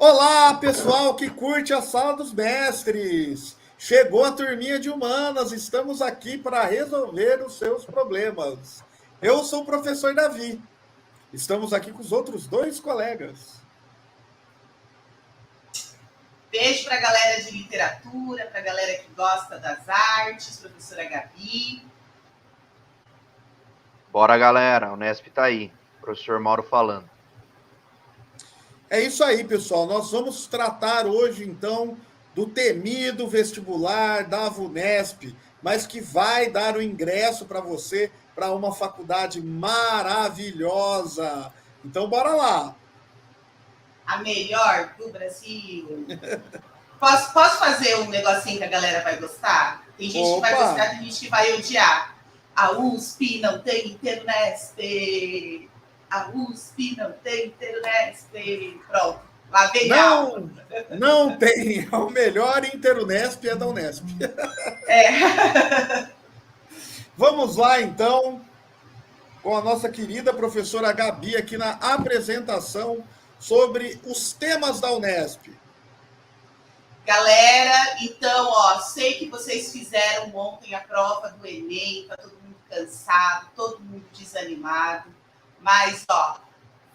Olá, pessoal que curte a Sala dos Mestres! Chegou a turminha de humanas, estamos aqui para resolver os seus problemas. Eu sou o professor Davi, estamos aqui com os outros dois colegas. Beijo para a galera de literatura, para a galera que gosta das artes, professora Gabi. Bora, galera, o Nesp tá aí, professor Mauro falando. É isso aí, pessoal, nós vamos tratar hoje, então, do temido vestibular da VUNESP, mas que vai dar o ingresso para você para uma faculdade maravilhosa. Então, bora lá! A melhor do Brasil. Posso fazer um negocinho que a galera vai gostar? Tem gente que vai gostar, tem gente que vai odiar. A USP não tem Interunesp. A USP não tem Interunesp. Pronto, lá vem a aula. Não tem. O melhor Interunesp é da Unesp. É. Vamos lá, então, com a nossa querida professora Gabi aqui na apresentação sobre os temas da Unesp. Galera, então, sei que vocês fizeram ontem a prova do Enem, tá todo mundo cansado, todo mundo desanimado, mas,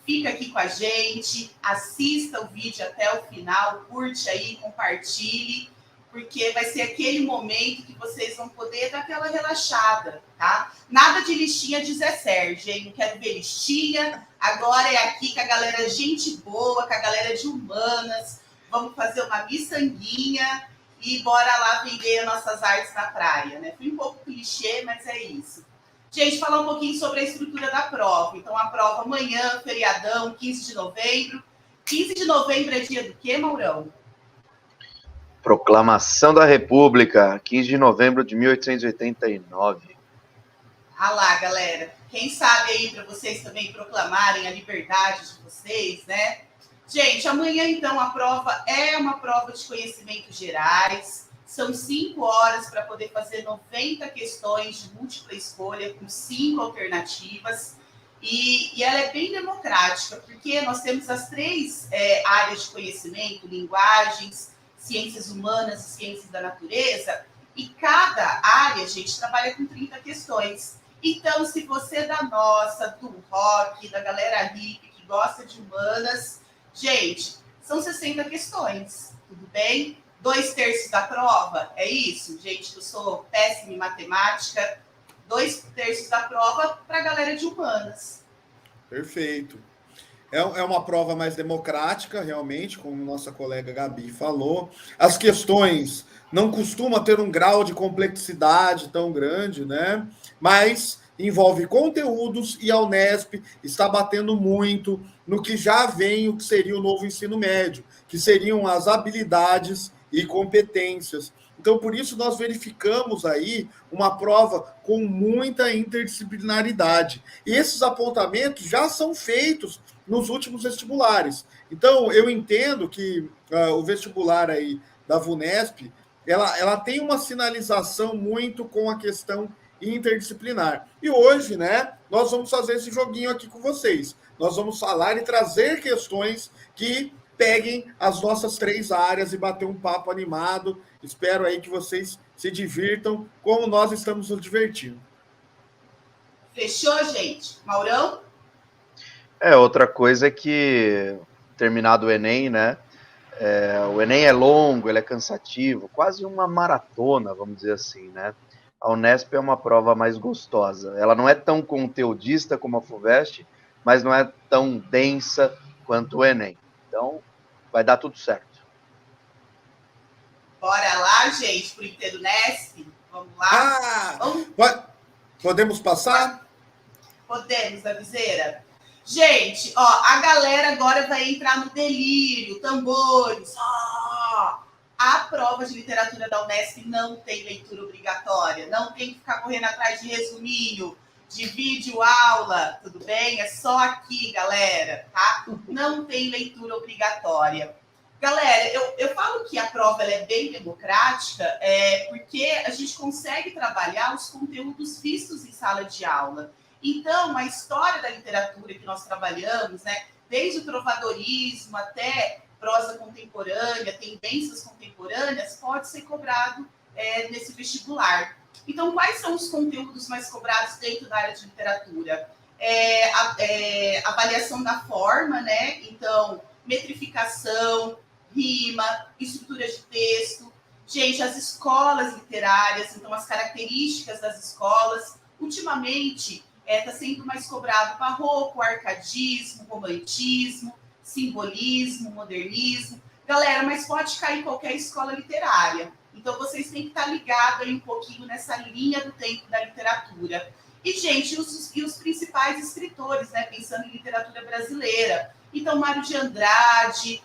fica aqui com a gente, assista o vídeo até o final, curte aí, compartilhe, porque vai ser aquele momento que vocês vão poder dar aquela relaxada, tá? Nada de listinha de Zé Sérgio, hein? Não quero ver listinha, agora é aqui com a galera gente boa, com a galera de humanas. Vamos fazer uma miçanguinha e bora lá vender nossas artes na praia, né? Fui um pouco clichê, mas é isso. Gente, falar um pouquinho sobre a estrutura da prova. Então, a prova amanhã, feriadão, 15 de novembro. 15 de novembro é dia do quê, Maurão? Proclamação da República, 15 de novembro de 1889. Ah lá, galera. Quem sabe aí para vocês também proclamarem a liberdade de vocês, né? Gente, amanhã, então, a prova é uma prova de conhecimentos gerais. São 5 horas para poder fazer 90 questões de múltipla escolha com 5 alternativas. E ela é bem democrática, porque nós temos as 3 áreas de conhecimento, linguagens, ciências humanas e ciências da natureza. E cada área, gente, trabalha com 30 questões. Então, se você é da nossa, do rock, da galera hippie, que gosta de humanas... Gente, são 60 questões, tudo bem? 2/3 da prova, é isso? Gente, eu sou péssima em matemática. 2/3 da prova para a galera de humanas. Perfeito. É uma prova mais democrática, realmente, como nossa colega Gabi falou. As questões não costumam ter um grau de complexidade tão grande, né? Mas envolve conteúdos e a Unesp está batendo muito no que já vem o que seria o novo ensino médio, que seriam as habilidades e competências. Então, por isso, nós verificamos aí uma prova com muita interdisciplinaridade. E esses apontamentos já são feitos nos últimos vestibulares. Então, eu entendo que o vestibular aí da VUNESP, ela tem uma sinalização muito com a questão interdisciplinar. E hoje, né, nós vamos fazer esse joguinho aqui com vocês. Nós vamos falar e trazer questões que peguem as nossas 3 áreas e bater um papo animado. Espero aí que vocês se divirtam como nós estamos nos divertindo. Fechou, gente? Maurão? Outra coisa é que, terminado o Enem, né, o Enem é longo, ele é cansativo, quase uma maratona, vamos dizer assim, né? A Unesp é uma prova mais gostosa. Ela não é tão conteudista como a FUVEST, mas não é tão densa quanto o Enem. Então, vai dar tudo certo. Bora lá, gente, pro Interunesp? Vamos lá? Podemos passar? Podemos, Davizeira. Gente, a galera agora vai entrar no delírio, tambores. A prova de literatura da Unesp não tem leitura obrigatória, não tem que ficar correndo atrás de resuminho, de vídeo aula, tudo bem? É só aqui, galera, tá? Não tem leitura obrigatória. Galera, eu falo que a prova ela é bem democrática porque a gente consegue trabalhar os conteúdos vistos em sala de aula. Então, a história da literatura que nós trabalhamos, né, desde o trovadorismo até prosa contemporânea, tendências contemporâneas, pode ser cobrado nesse vestibular. Então, quais são os conteúdos mais cobrados dentro da área de literatura? Avaliação da forma, né? Então, metrificação, rima, estrutura de texto. Gente, as escolas literárias, então as características das escolas. Ultimamente, está sendo mais cobrado barroco, arcadismo, romantismo, simbolismo, modernismo. Galera, mas pode cair em qualquer escola literária. Então, vocês têm que estar ligados aí um pouquinho nessa linha do tempo da literatura. E, gente, os principais escritores, né? Pensando em literatura brasileira. Então, Mário de Andrade,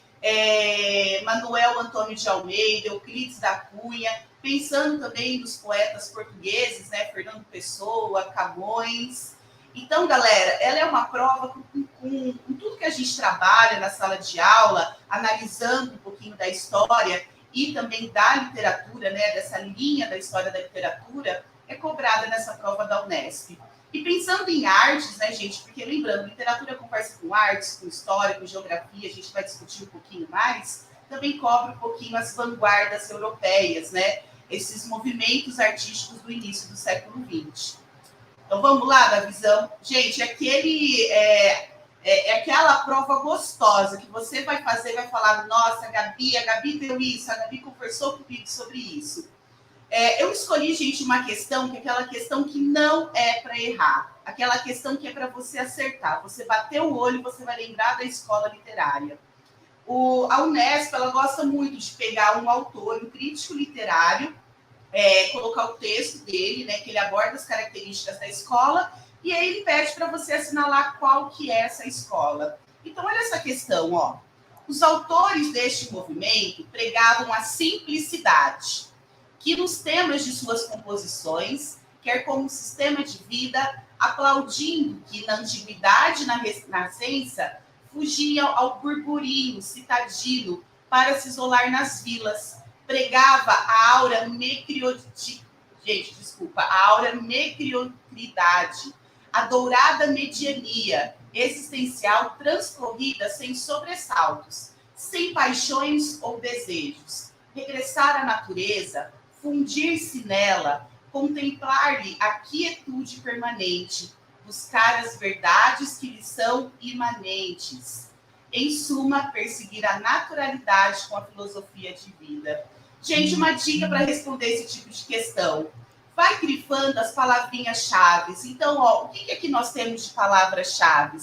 Manuel Antônio de Almeida, Euclides da Cunha, pensando também nos poetas portugueses, né? Fernando Pessoa, Camões. Então, galera, ela é uma prova com tudo que a gente trabalha na sala de aula, analisando um pouquinho da história e também da literatura, né? Dessa linha da história da literatura, é cobrada nessa prova da Unesp. E pensando em artes, né, gente, porque lembrando, literatura conversa com artes, com história, com geografia, a gente vai discutir um pouquinho mais, também cobra um pouquinho as vanguardas europeias, né, esses movimentos artísticos do início do século XX. Então vamos lá, da visão. Gente, aquela prova gostosa que você vai fazer, vai falar, nossa, a Gabi deu isso, a Gabi conversou comigo sobre isso. Eu escolhi, gente, uma questão que é aquela questão que não é para errar, aquela questão que é para você acertar. Você bater o olho, você vai lembrar da escola literária. A Unesp, ela gosta muito de pegar um autor, um crítico literário, colocar o texto dele, né, que ele aborda as características da escola, e aí ele pede para você assinalar qual que é essa escola. Então, olha essa questão, ó. Os autores deste movimento pregavam a simplicidade, que nos temas de suas composições, quer como sistema de vida, aplaudindo que na antiguidade e na Renascença fugiam ao burburinho citadino para se isolar nas vilas, pregava a aura mediocridade, a dourada mediania existencial transcorrida sem sobressaltos, sem paixões ou desejos, regressar à natureza, fundir-se nela, contemplar-lhe a quietude permanente, buscar as verdades que lhe são imanentes. Em suma, perseguir a naturalidade com a filosofia de vida. Gente, uma dica para responder esse tipo de questão. Vai grifando as palavrinhas-chave. Então, ó, o que aqui nós temos de palavras-chave?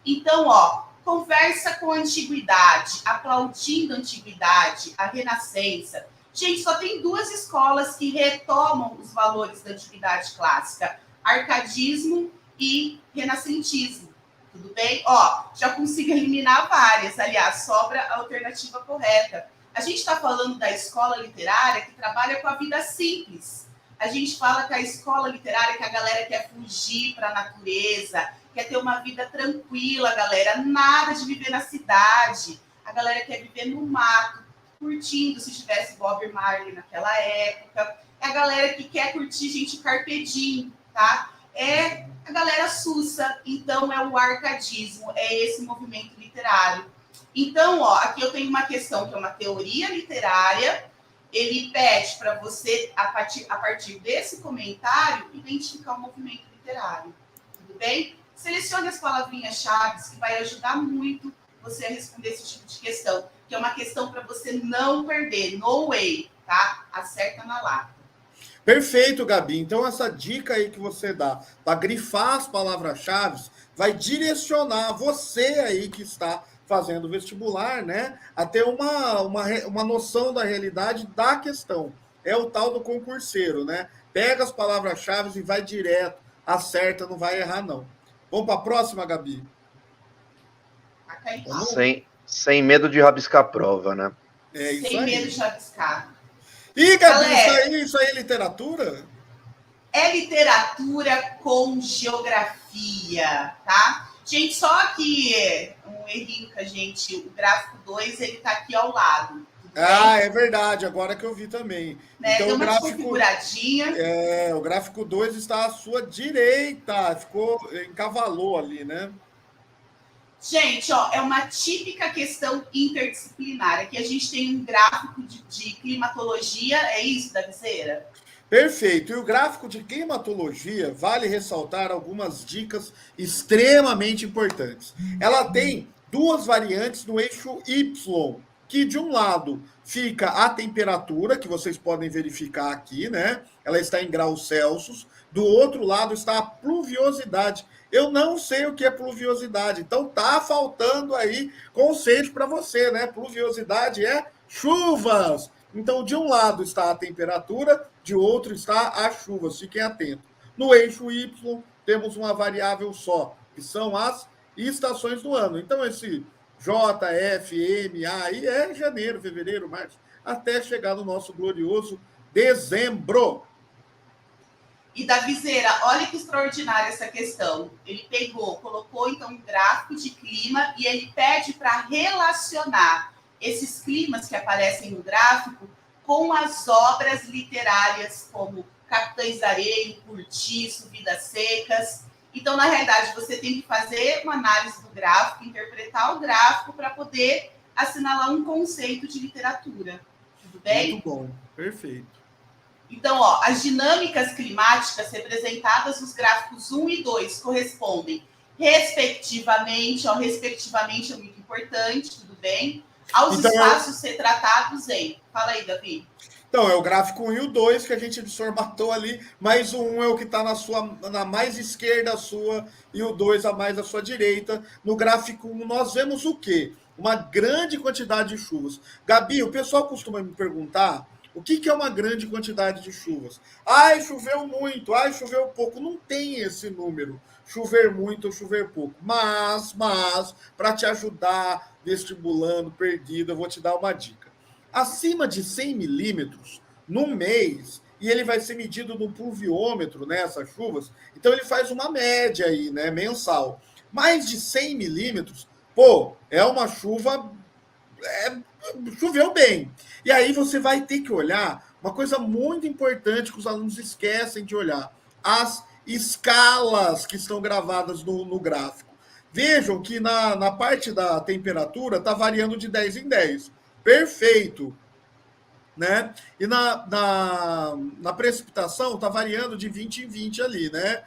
Então, ó, conversa com a antiguidade, aplaudindo a antiguidade, a renascença. Gente, só tem duas escolas que retomam os valores da antiguidade clássica: arcadismo e renascentismo. Tudo bem? Ó, já consigo eliminar várias. Aliás, sobra a alternativa correta. A gente está falando da escola literária que trabalha com a vida simples. A gente fala que a escola literária que a galera quer fugir para a natureza, quer ter uma vida tranquila, galera. Nada de viver na cidade. A galera quer viver no mato, curtindo, se tivesse Bob Marley naquela época. É a galera que quer curtir, gente, carpe diem, tá? É a galera sussa, então é o arcadismo, é esse movimento literário. Então, ó, aqui eu tenho uma questão que é uma teoria literária. Ele pede para você, a partir desse comentário, identificar o movimento literário. Tudo bem? Selecione as palavrinhas-chave que vai ajudar muito você a responder esse tipo de questão, que é uma questão para você não perder. No way, tá? Acerta na lata. Perfeito, Gabi. Então, essa dica aí que você dá para grifar as palavras-chave vai direcionar você aí que está fazendo vestibular, né, a ter uma noção da realidade da questão. É o tal do concurseiro, né? Pega as palavras-chave e vai direto, acerta, não vai errar, não. Vamos para a próxima, Gabi? Sem medo de rabiscar a prova, né? É isso Sem aí. medo de rabiscar. Ih, Gabi, isso aí é literatura? É literatura com geografia, tá? Gente, só que um errinho que a gente... O gráfico 2, ele tá aqui ao lado. Ah, é verdade, agora que eu vi também. Né? Então, deu uma desconfiguradinha. O gráfico 2 está à sua direita, encavalou ali, né? Gente, ó, é uma típica questão interdisciplinar. Aqui a gente tem um gráfico de climatologia, é isso, Davizeira? Perfeito. E o gráfico de climatologia vale ressaltar algumas dicas extremamente importantes. Ela tem duas variantes no eixo Y, que de um lado fica a temperatura, que vocês podem verificar aqui, né? Ela está em graus Celsius. Do outro lado está a pluviosidade. Eu não sei o que é pluviosidade, então tá faltando aí conceito para você, né? Pluviosidade é chuvas. Então, de um lado está a temperatura, de outro está a chuva. Fiquem atentos. No eixo Y, temos uma variável só, que são as estações do ano. Então, esse J, F, M, A, aí é janeiro, fevereiro, março, até chegar no nosso glorioso dezembro. E Davizeira, olha que extraordinária essa questão. Ele pegou, colocou então um gráfico de clima e ele pede para relacionar esses climas que aparecem no gráfico com as obras literárias como Capitães da Areia, Curtiço, Vidas Secas. Então, na realidade, você tem que fazer uma análise do gráfico, interpretar o gráfico para poder assinalar um conceito de literatura. Tudo bem? Muito bom, perfeito. Então, ó, as dinâmicas climáticas representadas nos gráficos 1 e 2 correspondem, respectivamente, ó, respectivamente é muito importante, tudo bem? Aos Então, espaços retratados em... Fala aí, Davi. Então, é o gráfico 1 e o 2 que a gente formatou ali, mas o 1 é o que está na mais esquerda sua e o 2 a mais à sua direita. No gráfico 1 nós vemos o quê? Uma grande quantidade de chuvas. Gabi, o pessoal costuma me perguntar o que é uma grande quantidade de chuvas. Ai, choveu muito, ai, choveu pouco. Não tem esse número, chover muito ou chover pouco. Mas para te ajudar, vestibulando, perdido, eu vou te dar uma dica. Acima de 100 milímetros no mês, e ele vai ser medido no pluviômetro, né, essas chuvas, então ele faz uma média aí, né, mensal. Mais de 100 milímetros, pô, é uma chuva, choveu bem. E aí você vai ter que olhar uma coisa muito importante que os alunos esquecem de olhar, as escalas que estão gravadas no gráfico. Vejam que na parte da temperatura está variando de 10 em 10. Perfeito. Né? E na precipitação está variando de 20 em 20 ali, né?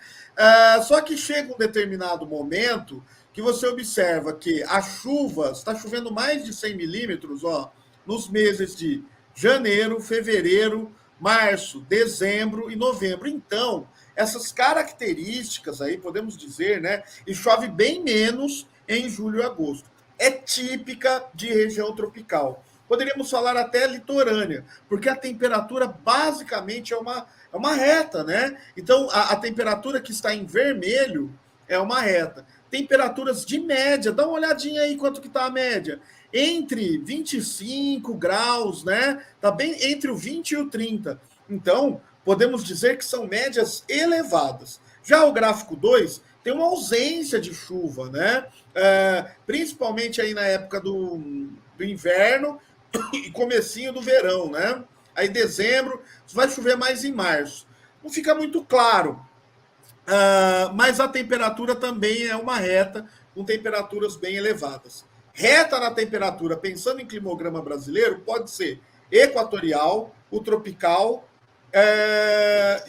Só que chega um determinado momento que você observa que as chuvas, está chovendo mais de 100 milímetros, ó, nos meses de janeiro, fevereiro, março, dezembro e novembro. Então, essas características aí, podemos dizer, né? E chove bem menos em julho e agosto. É típica de região tropical. Poderíamos falar até litorânea, porque a temperatura basicamente é uma reta, né? Então, a temperatura que está em vermelho é uma reta. Temperaturas de média, dá uma olhadinha aí quanto que está a média. Entre 25 graus, né? Está bem entre o 20 e o 30. Então, podemos dizer que são médias elevadas. Já o gráfico 2 tem uma ausência de chuva, né? Principalmente aí na época do inverno e comecinho do verão, né? Aí dezembro, vai chover mais em março. Não fica muito claro, mas a temperatura também é uma reta com temperaturas bem elevadas. Reta na temperatura, pensando em climograma brasileiro, pode ser equatorial, o tropical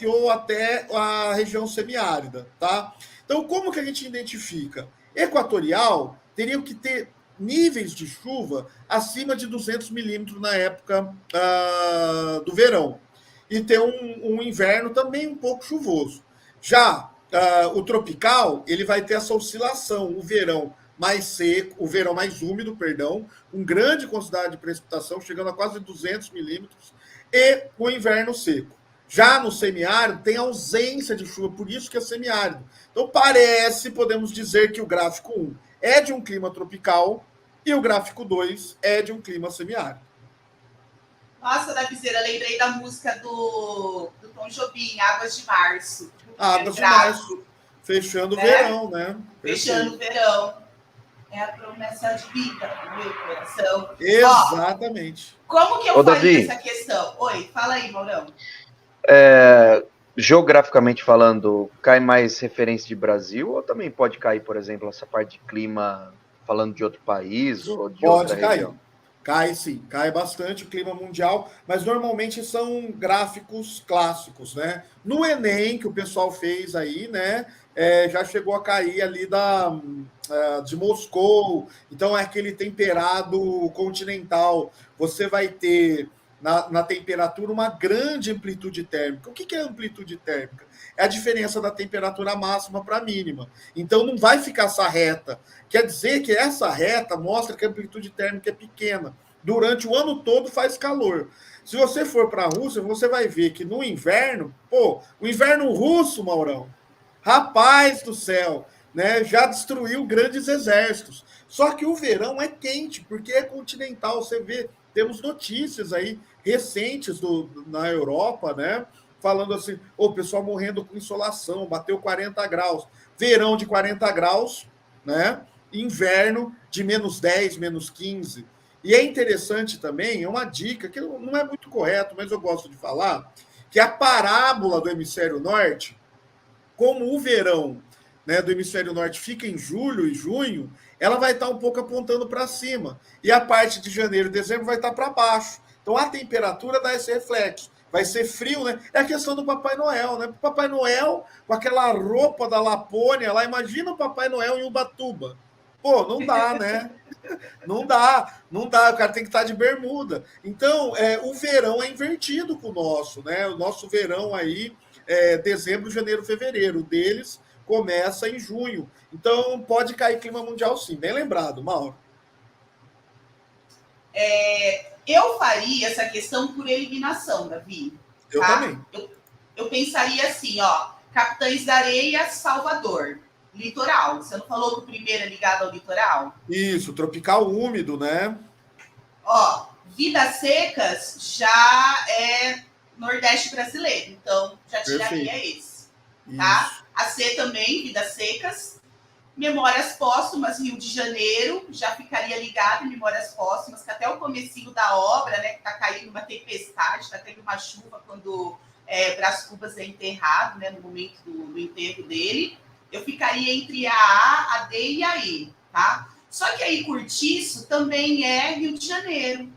ou até a região semiárida, tá? Então, como que a gente identifica? Equatorial teriam que ter níveis de chuva acima de 200 milímetros na época do verão. E ter um inverno também um pouco chuvoso. Já o tropical, ele vai ter essa oscilação, o verão mais seco, o verão mais úmido, perdão, com grande quantidade de precipitação, chegando a quase 200 milímetros, e o inverno seco. Já no semiárido, tem ausência de chuva, por isso que é semiárido. Então, podemos dizer que o gráfico 1 é de um clima tropical e o gráfico 2 é de um clima semiárido. Nossa, Davizeira, lembrei da música do Tom Jobim, Águas de Março. Águas de Março, fechando o verão, né? Fechando o verão. É a promessa de vida do meu coração. Exatamente. Ó, como que eu faria essa questão? Oi, fala aí, Maurão. Geograficamente falando, cai mais referência de Brasil ou também pode cair, por exemplo, essa parte de clima falando de outro país ou de Pode outra cair. região? Cai sim, cai bastante o clima mundial, mas normalmente são gráficos clássicos, né? No Enem, que o pessoal fez aí, né? Já chegou a cair ali de Moscou, então é aquele temperado continental. Você vai ter na temperatura uma grande amplitude térmica. O que é amplitude térmica? É a diferença da temperatura máxima para a mínima. Então não vai ficar essa reta. Quer dizer que essa reta mostra que a amplitude térmica é pequena. Durante o ano todo faz calor. Se você for para a Rússia, você vai ver que no inverno, o inverno russo, Maurão, rapaz do céu, né, já destruiu grandes exércitos. Só que o verão é quente, porque é continental. Você vê, temos notícias aí recentes na Europa, né, falando assim, o pessoal morrendo com insolação, bateu 40 graus. Verão de 40 graus, né? Inverno de -10, -15. E é interessante também, é uma dica que não é muito correto, mas eu gosto de falar, que a parábola do hemisfério norte, como o verão, né, do hemisfério norte fica em julho e junho, ela vai estar um pouco apontando para cima. E a parte de janeiro e dezembro vai estar para baixo. Então a temperatura dá esse reflexo. Vai ser frio, né? É a questão do Papai Noel, né? O Papai Noel, com aquela roupa da Lapônia lá, imagina o Papai Noel em Ubatuba. Pô, não dá, né? Não dá, não dá, o cara tem que estar de bermuda. Então, o verão é invertido com o nosso, né? O nosso verão aí é dezembro, janeiro, fevereiro. O deles começa em junho. Então, pode cair clima mundial sim. Bem lembrado, Mauro. Eu faria essa questão por eliminação, Davi. Eu também. Eu pensaria assim, ó, Capitães da Areia, Salvador. Litoral. Você não falou que o primeiro é ligado ao litoral? Isso, tropical úmido, né? Ó, Vidas Secas já é Nordeste brasileiro, então já tiraria esse, tá? Isso. A C também, Vidas Secas. Memórias Póstumas, Rio de Janeiro, já ficaria ligado em Memórias Póstumas, que até o comecinho da obra, né, que tá caindo uma tempestade, tá tendo uma chuva quando Brás Cubas é enterrado, né, no momento do enterro dele. Eu ficaria entre a D e a E, tá? Só que aí Curtiço também é Rio de Janeiro.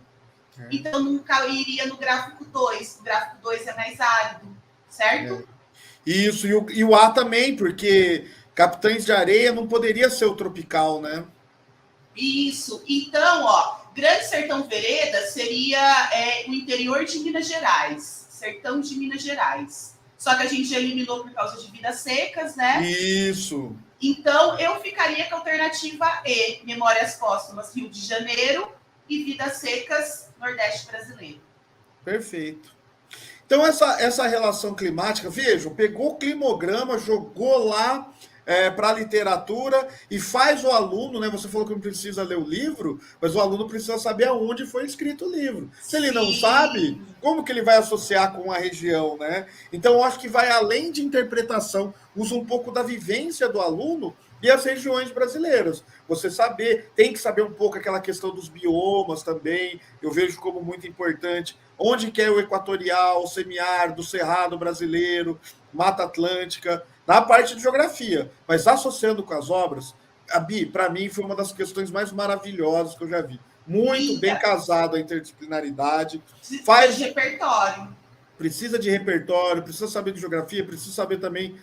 Então nunca iria no gráfico 2. O gráfico 2 é mais árido, certo? Isso, e o A também, porque Capitães de Areia não poderia ser o tropical, né? Isso. Então, ó, Grande Sertão Veredas seria o interior de Minas Gerais. Sertão de Minas Gerais. Só que a gente já eliminou por causa de Vidas Secas, né? Isso. Então, eu ficaria com a alternativa E, Memórias Póstumas, Rio de Janeiro, e Vidas Secas, Nordeste brasileiro. Perfeito. Então, essa relação climática, vejam, pegou o climograma, jogou lá para a literatura e faz o aluno, né? Você falou que não precisa ler o livro, mas o aluno precisa saber aonde foi escrito o livro. Se ele não sabe, como que ele vai associar com a região, né? Então, eu acho que vai além de interpretação, usa um pouco da vivência do aluno e as regiões brasileiras. Você tem que saber um pouco aquela questão dos biomas também, eu vejo como muito importante. Onde que é o equatorial, o semiárido, o cerrado brasileiro, Mata Atlântica, na parte de geografia, mas associando com as obras, a Bi, para mim, foi uma das questões mais maravilhosas que eu já vi. Muito bem casado a interdisciplinaridade. Faz repertório. Precisa de repertório, precisa saber de geografia, precisa saber também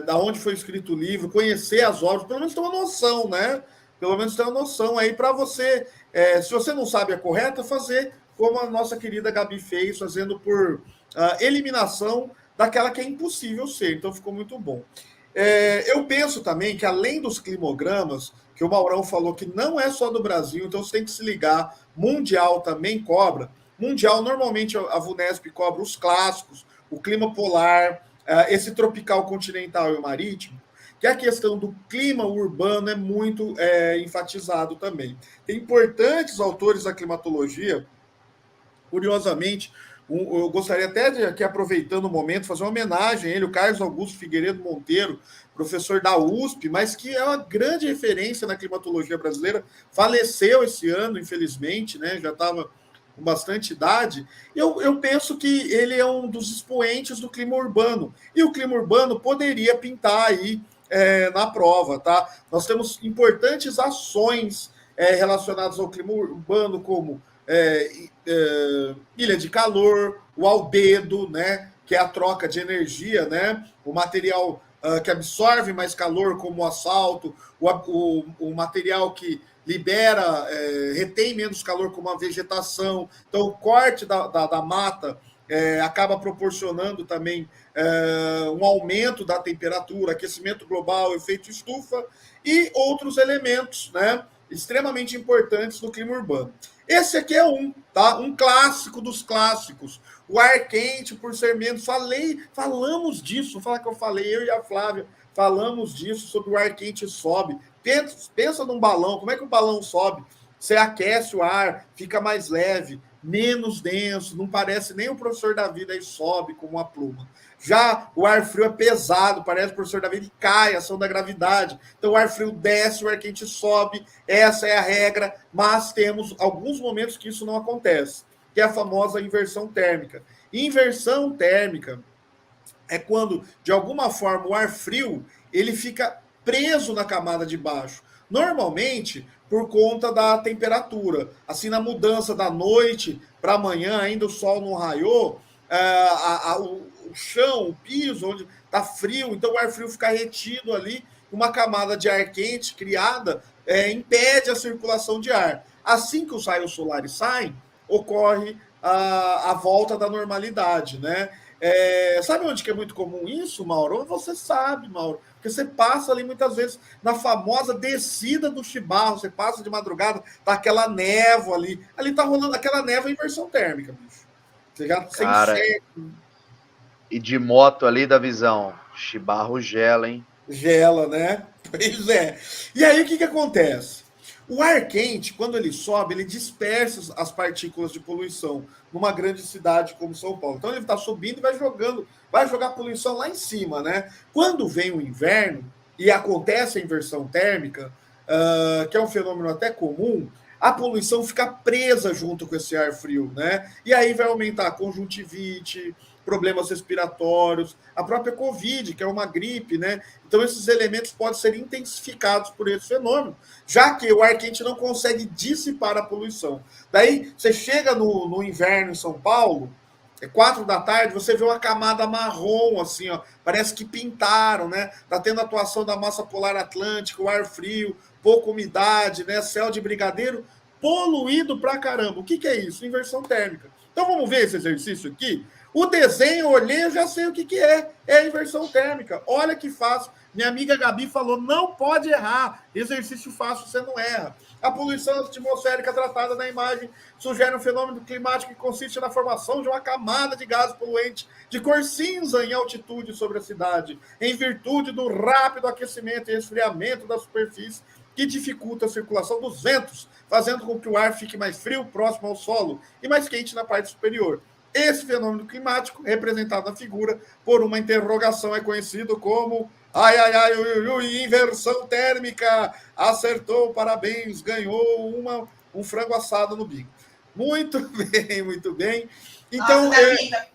da onde foi escrito o livro, conhecer as obras, pelo menos ter uma noção, né? Pelo menos ter uma noção aí para você, se você não sabe a correta, fazer como a nossa querida Gabi fez, fazendo por eliminação daquela que é impossível ser. Então, ficou muito bom. Eu penso também que, além dos climogramas, que o Maurão falou que não é só do Brasil, então você tem que se ligar, mundial também cobra. Mundial, normalmente, a VUNESP cobra os clássicos, o clima polar, esse tropical continental e o marítimo, que a questão do clima urbano é muito enfatizado também. Tem importantes autores da climatologia, curiosamente, eu gostaria até de, aqui, aproveitando o momento, fazer uma homenagem a ele, o Carlos Augusto Figueiredo Monteiro, professor da USP, mas que é uma grande referência na climatologia brasileira, faleceu esse ano, infelizmente, né? Já estava com bastante idade. Eu penso que ele é um dos expoentes do clima urbano, e o clima urbano poderia pintar aí na prova, tá? Nós temos importantes ações relacionadas ao clima urbano, como ilha de calor, o albedo, né? Que é a troca de energia, né? O material que absorve mais calor, como o asfalto, o material que libera, retém menos calor, como a vegetação. Então, o corte da mata acaba proporcionando também um aumento da temperatura, aquecimento global, efeito estufa e outros elementos, né, extremamente importantes no clima urbano. Esse aqui é tá? Um clássico dos clássicos. O ar quente, por ser menos. Falamos disso, falar que eu falei, eu e a Flávia falamos disso, sobre o ar quente sobe. Pensa num balão, como é que o balão sobe? Você aquece o ar, fica mais leve, menos denso, não parece nem o professor da vida e sobe como uma pluma. Já o ar frio é pesado, parece o professor da vida e cai, ação da gravidade. Então o ar frio desce, o ar quente sobe, essa é a regra, mas temos alguns momentos que isso não acontece, que é a famosa inversão térmica. Inversão térmica é quando, de alguma forma, o ar frio ele fica preso na camada de baixo. Normalmente, por conta da temperatura. Assim, na mudança da noite para amanhã, ainda o sol não raiou, o chão, o piso, onde está frio, então o ar frio fica retido ali, uma camada de ar quente criada impede a circulação de ar. Assim que os raios solares saem, ocorre a volta da normalidade, né? Sabe onde que é muito comum isso, Mauro? Você sabe, Mauro, porque você passa ali muitas vezes na famosa descida do Chibarro, você passa de madrugada, tá aquela névoa ali tá rolando aquela névoa em inversão térmica, bicho. Você já enxerga. E de moto ali da visão, Chibarro gela, hein? Gela, né? Pois é. E aí o que acontece? O ar quente, quando ele sobe, ele dispersa as partículas de poluição numa grande cidade como São Paulo. Então ele está subindo e vai jogar poluição lá em cima, né? Quando vem o inverno e acontece a inversão térmica, que é um fenômeno até comum, a poluição fica presa junto com esse ar frio, né? E aí vai aumentar a conjuntivite, problemas respiratórios, a própria Covid, que é uma gripe, né? Então, esses elementos podem ser intensificados por esse fenômeno, já que o ar quente não consegue dissipar a poluição. Daí, você chega no inverno em São Paulo, 4 da tarde, você vê uma camada marrom, assim, ó, parece que pintaram, né? Tá tendo atuação da massa polar atlântica, o ar frio, pouca umidade, né? Céu de brigadeiro, poluído pra caramba. O que é isso? Inversão térmica. Então, vamos ver esse exercício aqui? O desenho, olhei, eu já sei o que é. É a inversão térmica. Olha que fácil. Minha amiga Gabi falou, não pode errar. Exercício fácil, você não erra. A poluição atmosférica tratada na imagem sugere um fenômeno climático que consiste na formação de uma camada de gás poluente de cor cinza em altitude sobre a cidade, em virtude do rápido aquecimento e esfriamento da superfície que dificulta a circulação dos ventos, fazendo com que o ar fique mais frio próximo ao solo e mais quente na parte superior. Esse fenômeno climático, representado na figura por uma interrogação, é conhecido como inversão térmica. Acertou, parabéns, ganhou um frango assado no bico. Muito bem, muito bem. Então, nossa, Davi,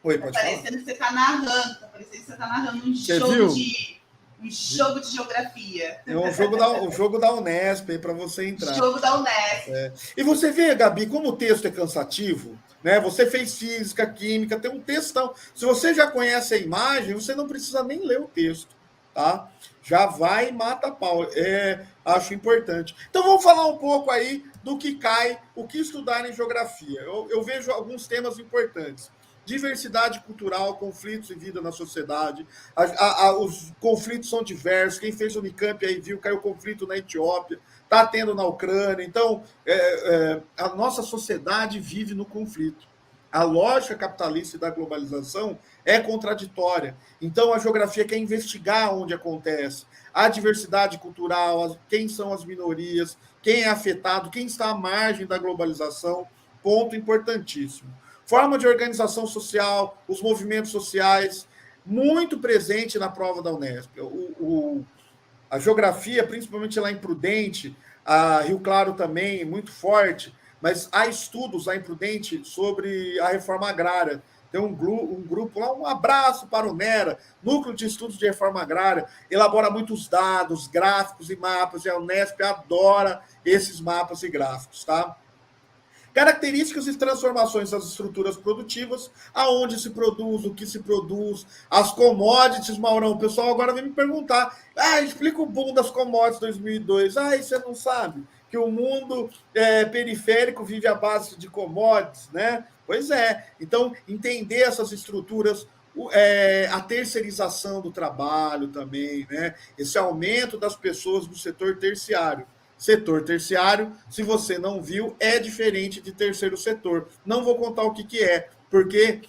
oi, pode falar. Parecendo que você está narrando, tá parecendo que você está narrando um jogo de geografia. É um jogo da Unesp para você entrar. Jogo da Unesp. E você vê, Gabi, como o texto é cansativo, né? Você fez física, química, tem um textão. Se você já conhece a imagem, você não precisa nem ler o texto, tá? Já vai e mata a pau. Acho importante. Então vamos falar um pouco aí do que cai, o que estudar em geografia. Eu vejo alguns temas importantes. Diversidade cultural, conflitos e vida na sociedade. Os conflitos são diversos. Quem fez o Unicamp aí viu, caiu conflito na Etiópia, está tendo na Ucrânia. Então, a nossa sociedade vive no conflito. A lógica capitalista e da globalização é contraditória. Então, a geografia quer investigar onde acontece. A diversidade cultural, quem são as minorias, quem é afetado, quem está à margem da globalização. Ponto importantíssimo. Forma de organização social, os movimentos sociais, muito presente na prova da Unesp. A geografia, principalmente lá em Prudente, a Rio Claro também, muito forte, mas há estudos lá em Prudente sobre a reforma agrária. tem um grupo lá, um abraço para o NERA, Núcleo de Estudos de Reforma Agrária, elabora muitos dados, gráficos e mapas, e a Unesp adora esses mapas e gráficos, tá? Características e transformações das estruturas produtivas, aonde se produz, o que se produz, as commodities, Maurão. O pessoal agora vem me perguntar, explica o boom das commodities 2002. E você não sabe que o mundo periférico vive à base de commodities, né? Pois é. Então, entender essas estruturas, a terceirização do trabalho também, né? Esse aumento das pessoas do setor terciário. Setor terciário, se você não viu, é diferente de terceiro setor. Não vou contar o que é, porque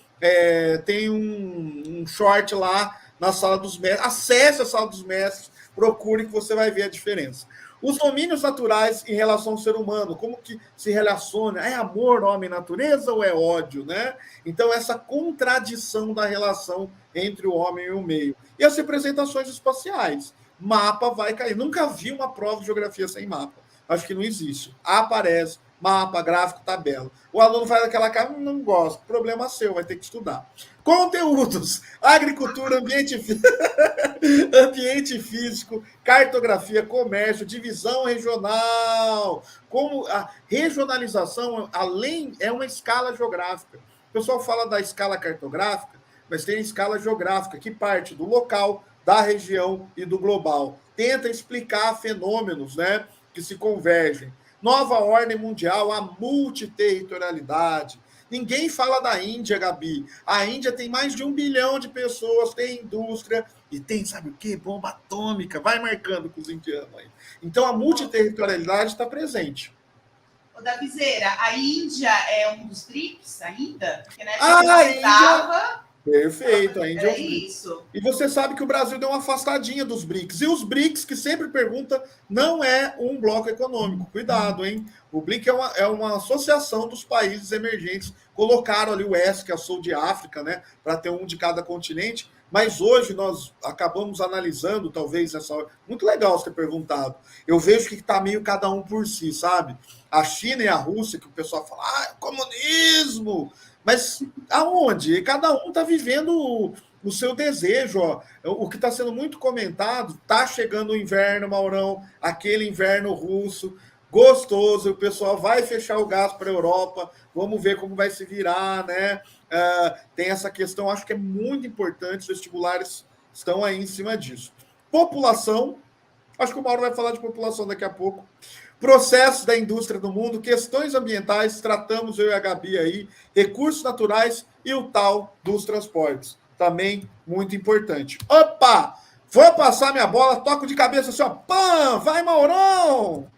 tem um short lá na sala dos mestres. Acesse a sala dos mestres, procure que você vai ver a diferença. Os domínios naturais em relação ao ser humano, como que se relaciona? É amor, homem, natureza ou é ódio, né? Então, essa contradição da relação entre o homem e o meio. E as representações espaciais. Mapa vai cair. Nunca vi uma prova de geografia sem mapa. Acho que não existe. Aparece mapa, gráfico, tabela. O aluno faz aquela cara, não gosta. Problema seu, vai ter que estudar. Conteúdos: agricultura, ambiente físico, cartografia, comércio, divisão regional. Como a regionalização, além, é uma escala geográfica. O pessoal fala da escala cartográfica, mas tem a escala geográfica, que parte do local, da região e do global. Tenta explicar fenômenos, né, que se convergem. Nova ordem mundial, a multiterritorialidade. Ninguém fala da Índia, Gabi. A Índia tem mais de 1 bilhão de pessoas, tem indústria e tem, sabe o quê? Bomba atômica. Vai marcando com os indianos aí. Então, a multiterritorialidade está presente. Ô, Davizeira, a Índia é um dos BRICS ainda? Porque na época a Índia... estava... Perfeito, a Índia é isso. E você sabe que o Brasil deu uma afastadinha dos BRICS. E os BRICS, que sempre pergunta, não é um bloco econômico. Cuidado, hein? O BRIC é uma associação dos países emergentes. Colocaram ali o S, que é o sul de África, né? Para ter um de cada continente. Mas hoje nós acabamos analisando, talvez, essa. Muito legal você ter perguntado. Eu vejo que está meio cada um por si, sabe? A China e a Rússia, que o pessoal fala, comunismo! Mas aonde? Cada um está vivendo o seu desejo. Ó. O que está sendo muito comentado, está chegando o inverno, Maurão, aquele inverno russo, gostoso, o pessoal vai fechar o gás para a Europa, vamos ver como vai se virar, né? Tem essa questão, acho que é muito importante, os vestibulares estão aí em cima disso. População, acho que o Mauro vai falar de população daqui a pouco. Processos da indústria do mundo, questões ambientais, tratamos eu e a Gabi aí, recursos naturais e o tal dos transportes. Também muito importante. Opa! Vou passar minha bola, toco de cabeça assim, ó. Pam! Vai, Maurão!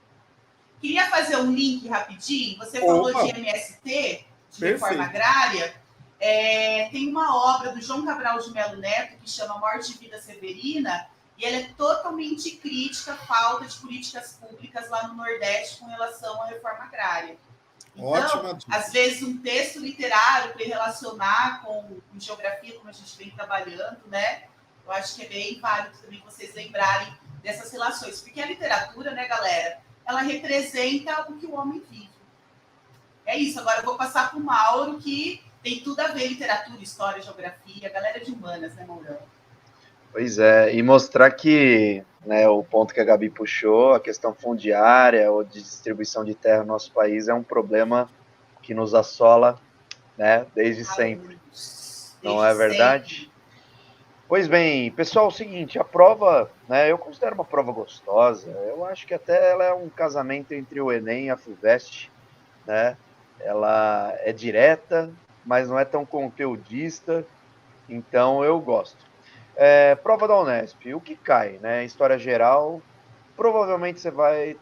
Queria fazer um link rapidinho. Você falou de MST, de reforma agrária. Tem uma obra do João Cabral de Melo Neto que chama Morte e Vida Severina, e ela é totalmente crítica à falta de políticas públicas lá no Nordeste com relação à reforma agrária. Então, ótimo. Às vezes, um texto literário para relacionar com geografia, como a gente vem trabalhando, né? Eu acho que é bem válido também vocês lembrarem dessas relações. Porque a literatura, né, galera, ela representa o que o homem vive. É isso. Agora eu vou passar para o Mauro, que tem tudo a ver, literatura, história, geografia, a galera de humanas, né, Maurão? Pois é, e mostrar que, né, o ponto que a Gabi puxou, a questão fundiária ou de distribuição de terra no nosso país é um problema que nos assola, né, desde sempre. Não é verdade? Pois bem, pessoal, é o seguinte, a prova, né, eu considero uma prova gostosa, eu acho que até ela é um casamento entre o Enem e a FUVEST, né, ela é direta, mas não é tão conteudista, então eu gosto. Prova da Unesp, o que cai, né? História geral, provavelmente você vai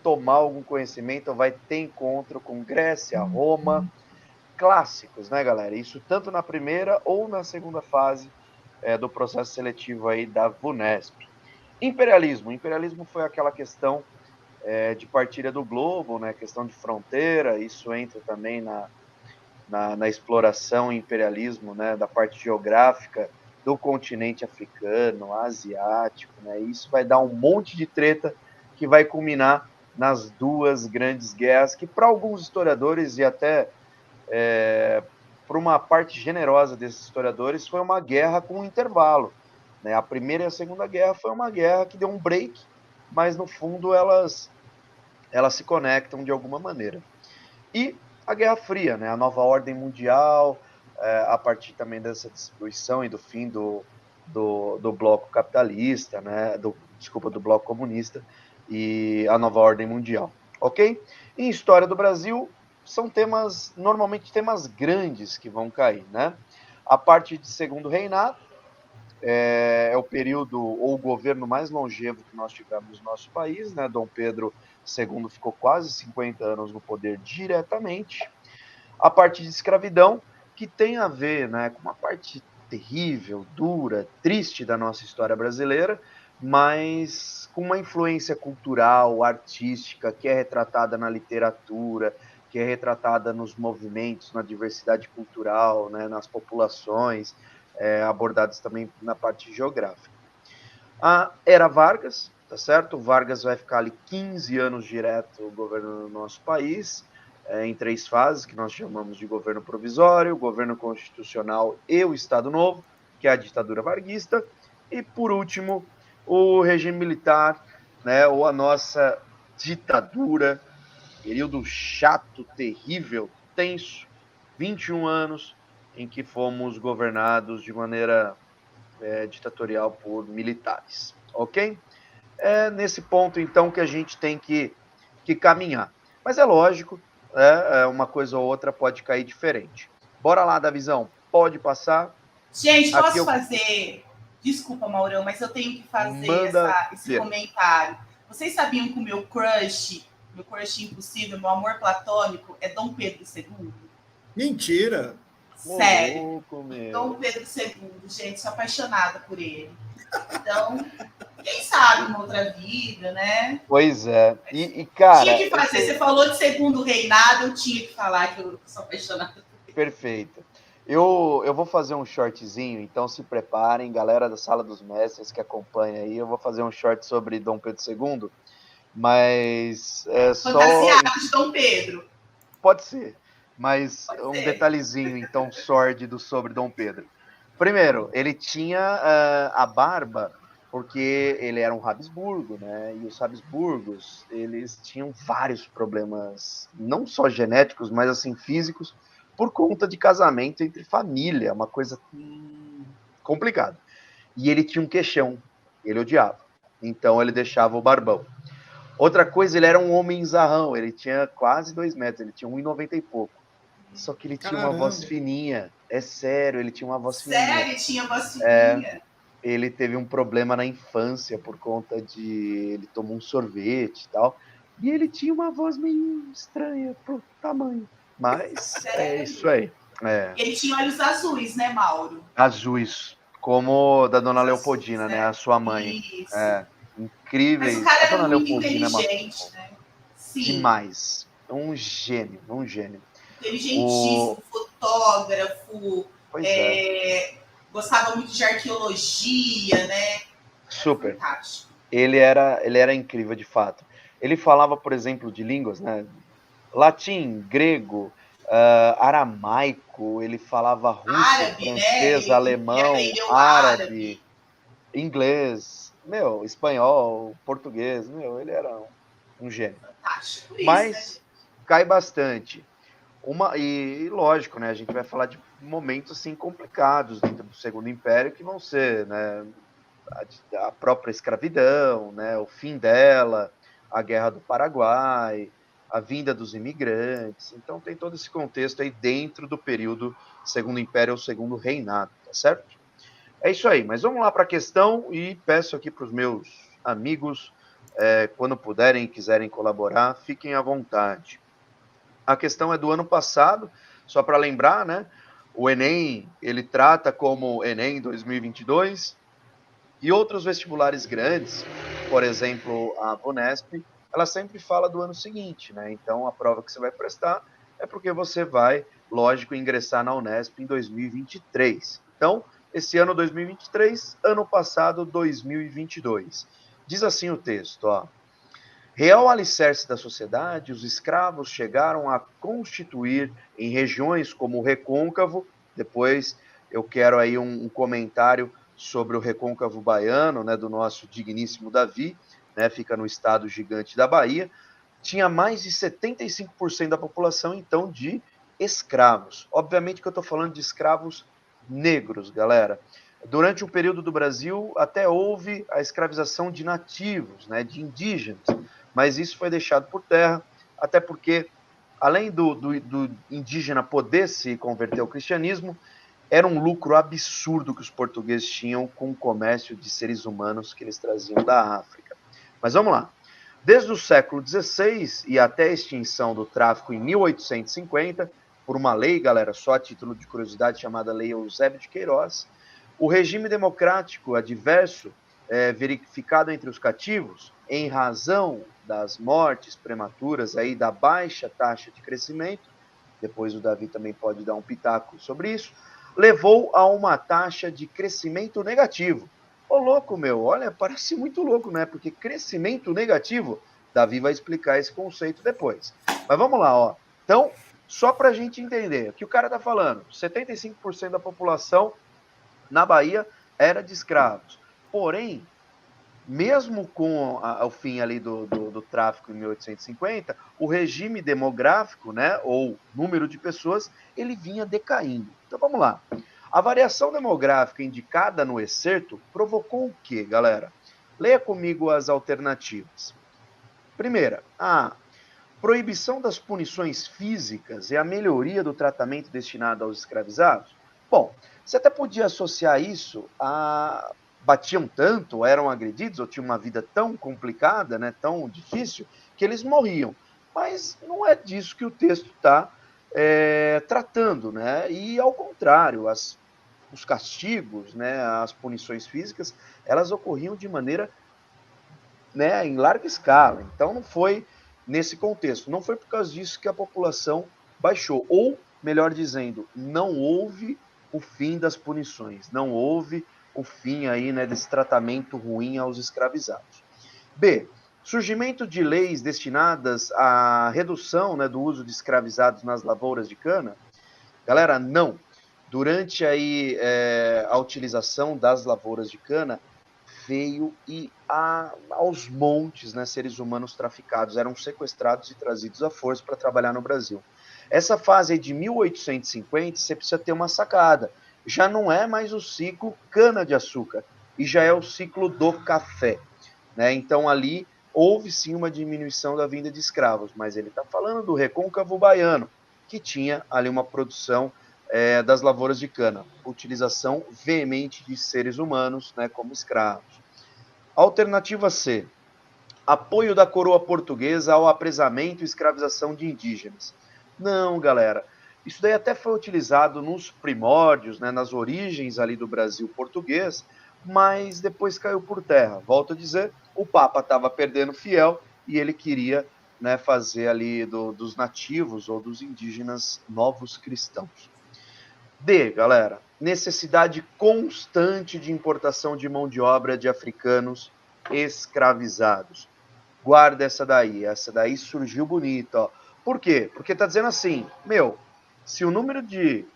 tomar algum conhecimento, ou vai ter encontro com Grécia, Roma, clássicos, né, galera? Isso tanto na primeira ou na segunda fase do processo seletivo aí da VUNESP. Imperialismo foi aquela questão de partilha do globo, né? Questão de fronteira, isso entra também na exploração e imperialismo, né? Da parte geográfica do continente africano, asiático, né? Isso vai dar um monte de treta que vai culminar nas duas grandes guerras que, para alguns historiadores e até por uma parte generosa desses historiadores, foi uma guerra com um intervalo, né? A Primeira e a Segunda Guerra foi uma guerra que deu um break, mas no fundo elas se conectam de alguma maneira. E a Guerra Fria, né? A nova ordem mundial, a partir também dessa distribuição e do fim do bloco capitalista, né? Do bloco comunista e a nova ordem mundial, ok? Em história do Brasil, são normalmente temas grandes que vão cair, né? A parte de segundo reinado é o período ou o governo mais longevo que nós tivemos no nosso país, né? Dom Pedro II ficou quase 50 anos no poder diretamente. A parte de escravidão, que tem a ver, né, com uma parte terrível, dura, triste da nossa história brasileira, mas com uma influência cultural, artística, que é retratada na literatura, que é retratada nos movimentos, na diversidade cultural, né, nas populações, abordadas também na parte geográfica. A Era Vargas, tá certo? O Vargas vai ficar ali 15 anos direto governando o nosso país, em 3 fases, que nós chamamos de governo provisório, governo constitucional e o Estado Novo, que é a ditadura varguista, e, por último, o regime militar, né, ou a nossa ditadura, período chato, terrível, tenso, 21 anos, em que fomos governados de maneira ditatorial por militares, ok? É nesse ponto, então, que a gente tem que caminhar. Mas é lógico, uma coisa ou outra pode cair diferente. Bora lá, Davizão, pode passar. Gente, Aqui posso eu fazer? Desculpa, Maurão, mas eu tenho que fazer manda esse ver. comentário. Vocês sabiam que o meu crush impossível, meu amor platônico, é Dom Pedro II? Mentira! Ô, Sério. louco, Dom meu. Pedro II, gente, sou apaixonada por ele. Então, quem sabe uma outra vida, né? Pois é. E Tinha cara, que fazer. Você falou de segundo reinado, eu tinha que falar que eu sou apaixonada por ele. perfeito. Eu vou fazer um shortzinho, então se preparem, galera da Sala dos Mestres que acompanha aí. Eu vou fazer um short sobre Dom Pedro II, mas é só. Fantasiado de Dom Pedro. Pode ser, mas Pode um ser. detalhezinho, então, sórdido sobre Dom Pedro. Primeiro, ele tinha a barba porque ele era um Habsburgo, né? E os Habsburgos, eles tinham vários problemas, não só genéticos, mas assim físicos, por conta de casamento entre família, uma coisa complicada. E ele tinha um queixão, ele odiava. Então ele deixava o barbão. Outra coisa, ele era um homem zarrão, ele tinha quase 2 metros, ele tinha 1,90 e pouco. Só que ele tinha uma voz Caramba! fininha, é sério, ele tinha uma voz fininha. Sério, tinha voz fininha. Ele teve um problema na infância por conta de ele tomou um sorvete e tal. E ele tinha uma voz meio estranha pro tamanho. Mas é isso Sério. aí. É, Ele tinha olhos azuis, né, Mauro? azuis, como da dona Olhos azuis, Leopoldina, né? A né? sua mãe. Isso. É, Mas o incríveis. cara A era dona muito Leopoldina é uma inteligente, né? Sim. demais. Um gênio, um gênio. O... Inteligentíssimo, fotógrafo, Pois é, gostava muito de arqueologia, né? Era super. fantástico. Ele era incrível de fato. Ele falava, por exemplo, de línguas, né? Latim, grego, aramaico, ele falava russo, Árabe, né? francês, Ele alemão, aprendeu árabe, árabe. inglês, meu, espanhol, português, meu, ele era um gênio. Fantástico. Por isso, né, Mas gente? cai bastante. E lógico, né? A gente vai falar de momentos assim complicados dentro do Segundo Império que vão ser, né? A própria escravidão, né? O fim dela, a Guerra do Paraguai, a vinda dos imigrantes. Então tem todo esse contexto aí dentro do período Segundo Império ou Segundo Reinado, tá certo? É isso aí, mas vamos lá para a questão e peço aqui para os meus amigos, quando puderem e quiserem colaborar, fiquem à vontade. A questão é do ano passado, só para lembrar, né? O Enem, ele trata como Enem 2022 e outros vestibulares grandes, por exemplo, a Vunesp, ela sempre fala do ano seguinte, né? Então, a prova que você vai prestar é porque você vai, lógico, ingressar na Unesp em 2023. Então, esse ano 2023, ano passado 2022. Diz assim o texto, ó. Real alicerce da sociedade, os escravos chegaram a constituir em regiões como o Recôncavo. Depois eu quero aí um comentário sobre o Recôncavo baiano, né, do nosso digníssimo Davi, né, fica no estado gigante da Bahia. Tinha mais de 75% da população, então, de escravos. Obviamente que eu estou falando de escravos negros, galera. Durante o período do Brasil, até houve a escravização de nativos, né, de indígenas, mas isso foi deixado por terra, até porque, além do indígena poder se converter ao cristianismo, era um lucro absurdo que os portugueses tinham com o comércio de seres humanos que eles traziam da África. Mas vamos lá. Desde o século XVI e até a extinção do tráfico em 1850, por uma lei, galera, só a título de curiosidade, chamada Lei Eusébio de Queiroz, o regime democrático adverso verificado entre os cativos, em razão das mortes prematuras, aí, da baixa taxa de crescimento, depois o Davi também pode dar um pitaco sobre isso, levou a uma taxa de crescimento negativo. Ô, louco, meu, olha, parece muito louco, né? Porque crescimento negativo, Davi vai explicar esse conceito depois. Mas vamos lá, ó. Então, só para a gente entender o que o cara está falando, 75% da população na Bahia era de escravos. Porém, mesmo com o fim ali do tráfico em 1850, o regime demográfico, né, ou número de pessoas, ele vinha decaindo. Então vamos lá. A variação demográfica indicada no excerto provocou o quê, galera? Leia comigo as alternativas. Primeira, a proibição das punições físicas e a melhoria do tratamento destinado aos escravizados. Bom, você até podia associar isso a batiam tanto, eram agredidos, ou tinham uma vida tão complicada, né, tão difícil, que eles morriam. Mas não é disso que o texto está tratando, né? E ao contrário, os castigos, né, as punições físicas, elas ocorriam de maneira, né, em larga escala. Então não foi nesse contexto, não foi por causa disso que a população baixou, ou melhor dizendo, não houve o fim das punições, não houve o fim aí, né, desse tratamento ruim aos escravizados. B, surgimento de leis destinadas à redução, né, do uso de escravizados nas lavouras de cana. Galera, não. Durante aí a utilização das lavouras de cana, veio aos montes, né, seres humanos traficados, eram sequestrados e trazidos à força para trabalhar no Brasil. Essa fase aí de 1850, você precisa ter uma sacada. Já não é mais o ciclo cana-de-açúcar, e já é o ciclo do café. Né? Então ali houve sim uma diminuição da vinda de escravos, mas ele está falando do recôncavo baiano, que tinha ali uma produção das lavouras de cana, utilização veemente de seres humanos, né, como escravos. Alternativa C, apoio da coroa portuguesa ao apresamento e escravização de indígenas. Não, galera, isso daí até foi utilizado nos primórdios, né, nas origens ali do Brasil português, mas depois caiu por terra. Volto a dizer, o Papa estava perdendo fiel e ele queria, né, fazer ali dos nativos ou dos indígenas novos cristãos. D, galera, necessidade constante de importação de mão de obra de africanos escravizados. Guarda essa daí surgiu bonita, ó. Por quê? Porque tá dizendo assim, meu, se o número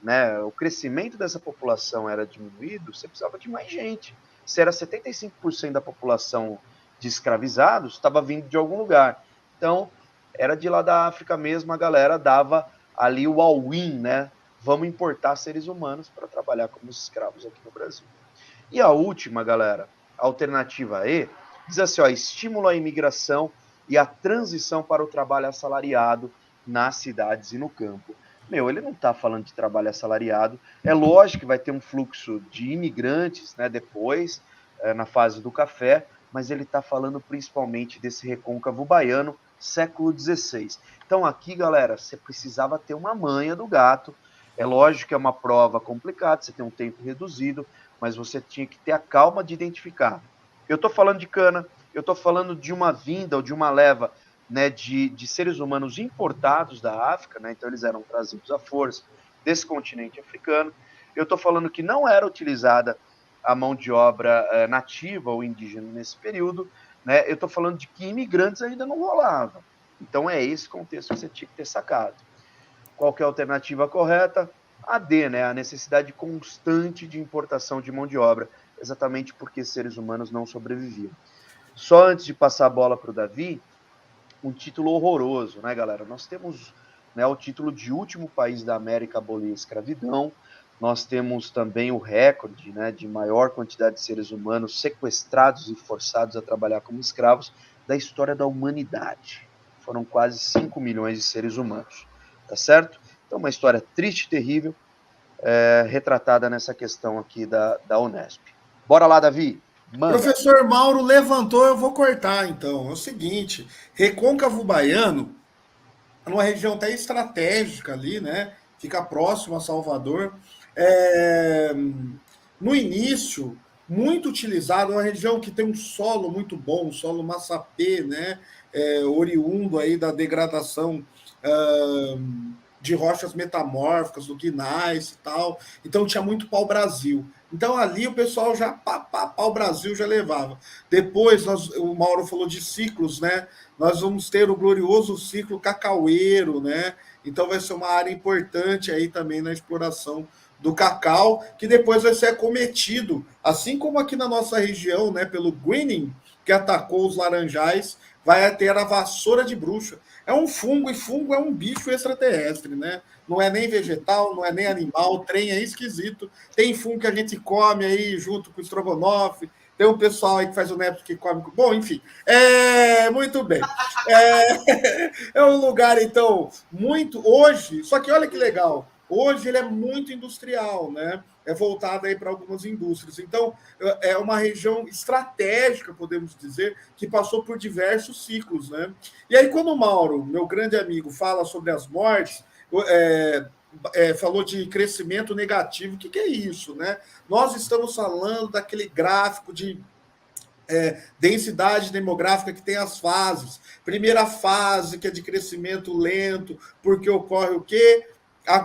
né, o crescimento dessa população era diminuído, você precisava de mais gente. Se era 75% da população de escravizados, estava vindo de algum lugar. Então, era de lá da África mesmo, a galera dava ali o all-in, né? Vamos importar seres humanos para trabalhar como escravos aqui no Brasil. E a última, galera, alternativa E, diz assim, ó, estímulo à imigração e à transição para o trabalho assalariado nas cidades e no campo. Meu, ele não está falando de trabalho assalariado. É lógico que vai ter um fluxo de imigrantes, né, depois, na fase do café, mas ele está falando principalmente desse recôncavo baiano, século XVI. Então aqui, galera, você precisava ter uma manha do gato. É lógico que é uma prova complicada, você tem um tempo reduzido, mas você tinha que ter a calma de identificar. Eu estou falando de cana, eu estou falando de uma vinda ou de uma leva, né, de seres humanos importados da África, né, então eles eram trazidos à força desse continente africano. Eu estou falando que não era utilizada a mão de obra nativa ou indígena nesse período, né? Eu estou falando de que imigrantes ainda não rolavam. Então é esse contexto que você tinha que ter sacado. Qual que é a alternativa correta? A D, né? A necessidade constante de importação de mão de obra, exatamente porque seres humanos não sobreviviam. Só antes de passar a bola para o Davi, um título horroroso, né, galera? Nós temos, né, o título de último país da América a abolir a escravidão. Nós temos também o recorde, né, de maior quantidade de seres humanos sequestrados e forçados a trabalhar como escravos da história da humanidade. Foram quase 5 milhões de seres humanos, tá certo? Então, uma história triste e terrível, retratada nessa questão aqui da Unesp. Bora lá, Davi! Manda. Professor Mauro levantou, eu vou cortar então. É o seguinte, Recôncavo Baiano é uma região até estratégica ali, né? Fica próximo a Salvador. É, no início, muito utilizado, uma região que tem um solo muito bom, um solo massapê, né? Oriundo aí da degradação de rochas metamórficas, do guinais e tal. Então tinha muito pau-brasil. Então ali o pessoal já pau-brasil já levava. Depois, o Mauro falou de ciclos, né? Nós vamos ter o glorioso ciclo cacaueiro, né? Então vai ser uma área importante aí também na exploração do cacau, que depois vai ser acometido, assim como aqui na nossa região, né, pelo greening, que atacou os laranjais, vai ter a vassoura de bruxa. É um fungo, e fungo é um bicho extraterrestre, né? Não é nem vegetal, não é nem animal, o trem é esquisito. Tem fungo que a gente come aí junto com o estrogonofe, tem um pessoal aí que faz o neto que come. Bom, enfim. Muito bem. É um lugar, então, muito. Hoje, só que olha que legal. Hoje ele é muito industrial, né? É voltado aí para algumas indústrias. Então, é uma região estratégica, podemos dizer, que passou por diversos ciclos, né? E aí, quando o Mauro, meu grande amigo, fala sobre as mortes, falou de crescimento negativo. O que é isso, né? Nós estamos falando daquele gráfico de densidade demográfica que tem as fases. Primeira fase, que é de crescimento lento, porque ocorre o quê?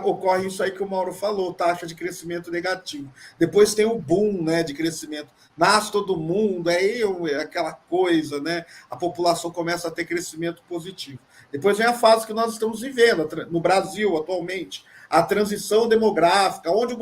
Ocorre isso aí que o Mauro falou, taxa de crescimento negativo. Depois tem o boom, né, de crescimento. Nasce todo mundo, aí aquela coisa, né? A população começa a ter crescimento positivo. Depois vem a fase que nós estamos vivendo no Brasil atualmente, a transição demográfica, onde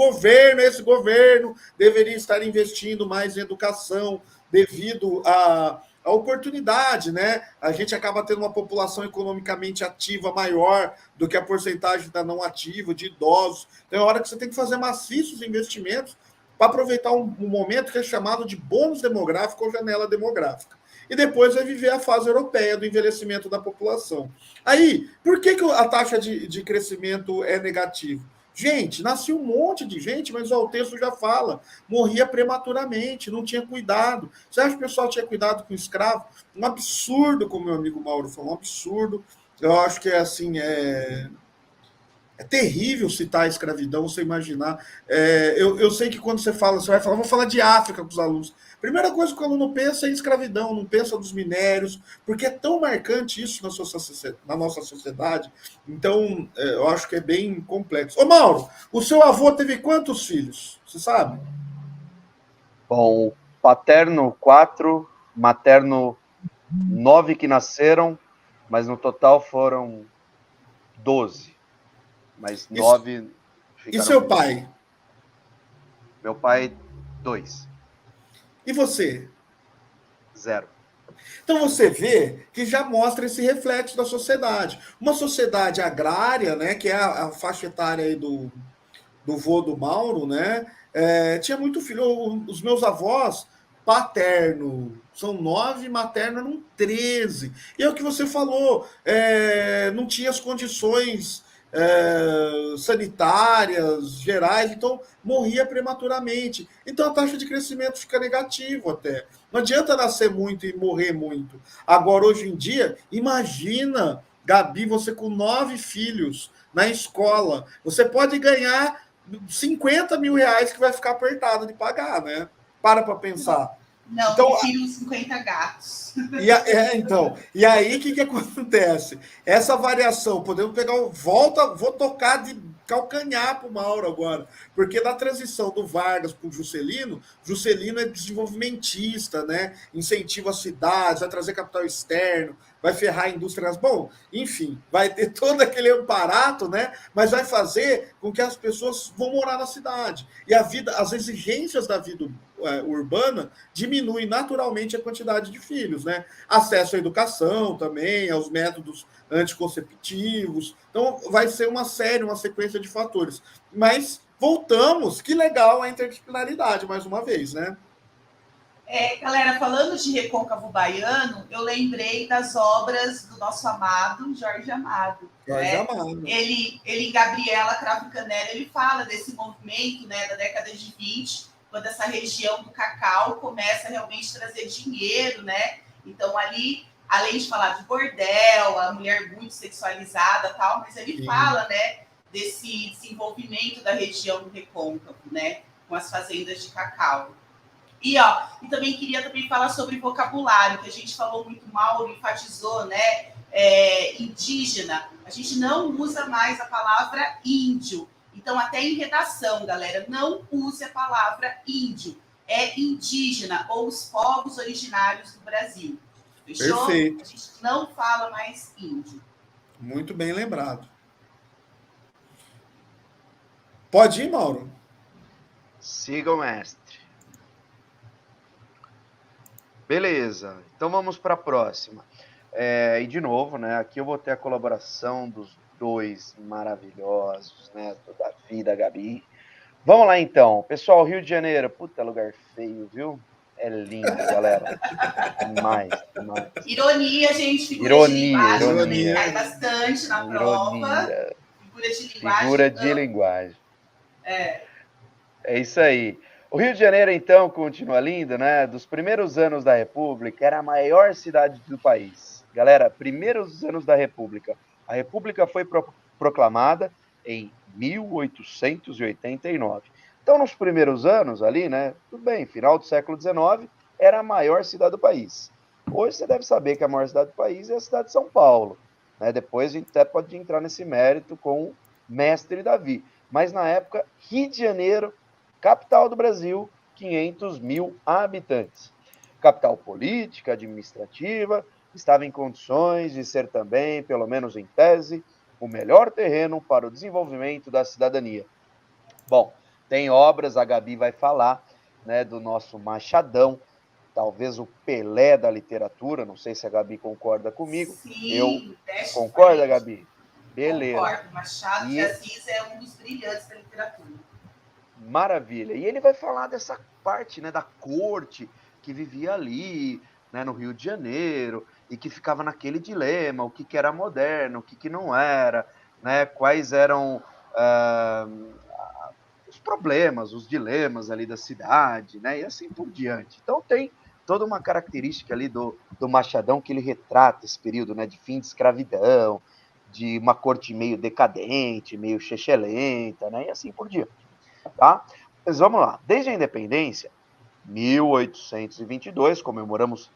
esse governo, deveria estar investindo mais em educação, devido à oportunidade, né? A gente acaba tendo uma população economicamente ativa maior do que a porcentagem da não ativa, de idosos. Então é hora que você tem que fazer maciços investimentos para aproveitar um momento que é chamado de bônus demográfico ou janela demográfica. E depois vai viver a fase europeia do envelhecimento da população. Aí, por que a taxa de crescimento é negativa? Gente, nascia um monte de gente, mas o texto já fala, morria prematuramente, não tinha cuidado. Você acha que o pessoal tinha cuidado com o escravo? Um absurdo, como meu amigo Mauro falou, um absurdo. Eu acho que é terrível citar a escravidão, você imaginar. Eu sei que quando você vai falar, vou falar de África com os alunos. Primeira coisa que o aluno pensa é em escravidão, não pensa dos minérios, porque é tão marcante isso na nossa sociedade. Então, eu acho que é bem complexo. Ô, Mauro, o seu avô teve quantos filhos? Você sabe? Bom, paterno 4, materno 9 que nasceram, mas no total foram 12. Mas 9 ficaram. E seu pai? Meu pai, 2. E você? 0. Então você vê que já mostra esse reflexo da sociedade. Uma sociedade agrária, né, que é a faixa etária aí do vô do Mauro, né, tinha muito filho. Os meus avós, paterno, são 9, materno eram 13. E é o que você falou, não tinha as condições sanitárias, gerais, então morria prematuramente. Então a taxa de crescimento fica negativa até. Não adianta nascer muito e morrer muito. Agora, hoje em dia, imagina, Gabi, você com 9 filhos na escola, você pode ganhar 50 mil reais que vai ficar apertado de pagar, né? Para pensar. Não, então, filho 50 gatos. E aí, o que acontece? Essa variação, podemos pegar, vou tocar calcanhar para o Mauro agora, porque na transição do Vargas para o Juscelino é desenvolvimentista, né? Incentiva as cidades, vai trazer capital externo, vai ferrar a indústria. Bom, enfim, vai ter todo aquele amparato, né? Mas vai fazer com que as pessoas vão morar na cidade. E a vida, as exigências da vida urbana diminuem naturalmente a quantidade de filhos, né? Acesso à educação também, aos métodos anticonceptivos. Então, vai ser uma sequência de fatores. Mas voltamos, que legal a interdisciplinaridade, mais uma vez, né? Galera, falando de Recôncavo Baiano, eu lembrei das obras do nosso amado Jorge Amado. Jorge Amado. Ele em Gabriela Cravo Canela, ele fala desse movimento, né, da década de 20, quando essa região do cacau começa a realmente trazer dinheiro, né? Então, ali, além de falar de bordel, a mulher muito sexualizada e tal, mas ele fala, né, desse desenvolvimento da região do Recôncavo, né, com as fazendas de cacau. E também queria falar sobre vocabulário, que a gente falou muito mal, enfatizou, né? Indígena. A gente não usa mais a palavra índio. Então, até em redação, galera, não use a palavra índio. É indígena, ou os povos originários do Brasil. Fechou? Perfeito. A gente não fala mais índio. Muito bem lembrado. Pode ir, Mauro? Siga o mestre. Beleza, então vamos para a próxima. E de novo, né? Aqui eu vou ter a colaboração dos dois maravilhosos, né? Do Davi e da Gabi. Vamos lá então, pessoal. Rio de Janeiro, puta lugar feio, viu? É lindo, galera. Demais, demais. Ironia, gente. Figura de linguagem ironia. também cai bastante na prova. Figura de linguagem. Figura de linguagem. É isso aí. O Rio de Janeiro, então, continua lindo, né? Dos primeiros anos da República, era a maior cidade do país. Galera, primeiros anos da República. A República foi proclamada em 1889. Então, nos primeiros anos ali, né? Tudo bem, final do século XIX, era a maior cidade do país. Hoje você deve saber que a maior cidade do país é a cidade de São Paulo. Né? Depois a gente até pode entrar nesse mérito com o mestre Davi. Mas na época, Rio de Janeiro, capital do Brasil, 500 mil habitantes. Capital política, administrativa, estava em condições de ser também, pelo menos em tese, o melhor terreno para o desenvolvimento da cidadania. Bom, tem obras, a Gabi vai falar, né, do nosso Machadão, talvez o Pelé da literatura, não sei se a Gabi concorda comigo. Sim, concorda, Gabi? Beleza. Concordo, Machado de Assis é um dos brilhantes da literatura. Maravilha. E ele vai falar dessa parte, né, da corte que vivia ali, né, no Rio de Janeiro, e que ficava naquele dilema, o que era moderno, o que não era, né, quais eram os problemas, os dilemas ali da cidade, né, e assim por diante. Então tem toda uma característica ali do Machadão que ele retrata esse período, né, de fim de escravidão, de uma corte meio decadente, meio chechelenta, né, e assim por diante. Tá? Mas vamos lá. Desde a independência, 1822, comemoramos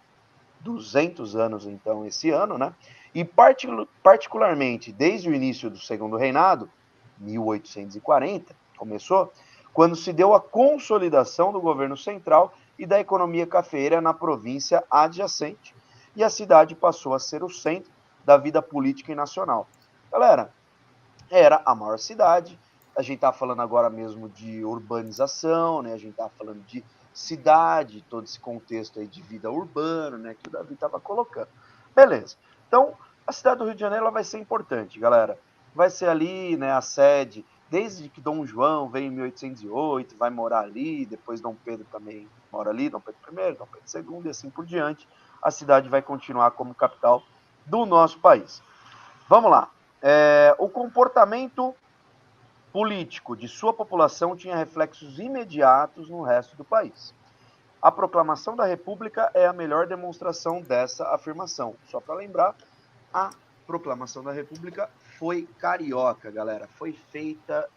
200 anos então esse ano, né? E particularmente desde o início do Segundo Reinado, 1840, começou, quando se deu a consolidação do governo central e da economia cafeeira na província adjacente, e a cidade passou a ser o centro da vida política e nacional. Galera, era a maior cidade. A gente está falando agora mesmo de urbanização, né? A gente está falando de cidade, todo esse contexto aí de vida urbana, né? Que o Davi estava colocando. Beleza. Então, a cidade do Rio de Janeiro ela vai ser importante, galera. Vai ser ali, né? A sede, desde que Dom João veio em 1808, vai morar ali. Depois Dom Pedro também mora ali, Dom Pedro I, Dom Pedro II e assim por diante. A cidade vai continuar como capital do nosso país. Vamos lá. O comportamento político de sua população tinha reflexos imediatos no resto do país. A proclamação da República é a melhor demonstração dessa afirmação. Só para lembrar, a proclamação da República foi carioca, galera. Foi feita,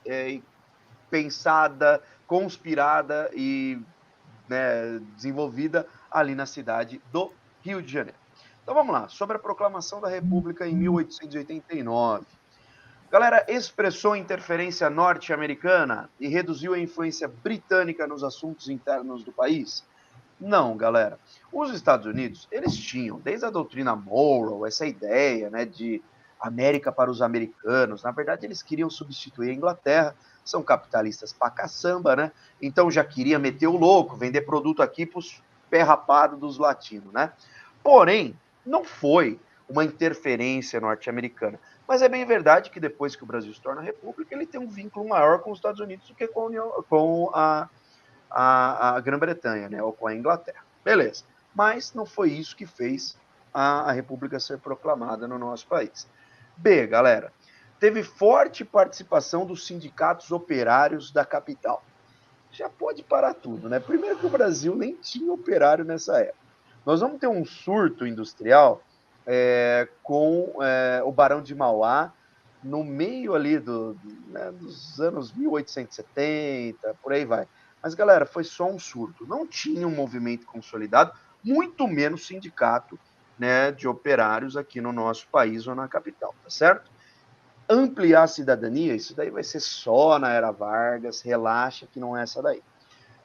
pensada, conspirada e desenvolvida ali na cidade do Rio de Janeiro. Então vamos lá, sobre a proclamação da República em 1889. Galera, expressou interferência norte-americana e reduziu a influência britânica nos assuntos internos do país? Não, galera. Os Estados Unidos, eles tinham, desde a doutrina Monroe, essa ideia, né, de América para os americanos. Na verdade, eles queriam substituir a Inglaterra, são capitalistas pra caçamba, né? Então já queria meter o louco, vender produto aqui pros pé rapado dos latinos, né? Porém, não foi uma interferência norte-americana. Mas é bem verdade que depois que o Brasil se torna república, ele tem um vínculo maior com os Estados Unidos do que com a Grã-Bretanha, né, ou com a Inglaterra. Beleza. Mas não foi isso que fez a República ser proclamada no nosso país. B, galera, teve forte participação dos sindicatos operários da capital. Já pode parar tudo, né? Primeiro que o Brasil nem tinha operário nessa época. Nós vamos ter um surto industrial com o Barão de Mauá no meio ali dos anos 1870, por aí vai. Mas, galera, foi só um surto. Não tinha um movimento consolidado, muito menos sindicato, né, de operários aqui no nosso país ou na capital, tá certo? Ampliar a cidadania, isso daí vai ser só na era Vargas, relaxa que não é essa daí.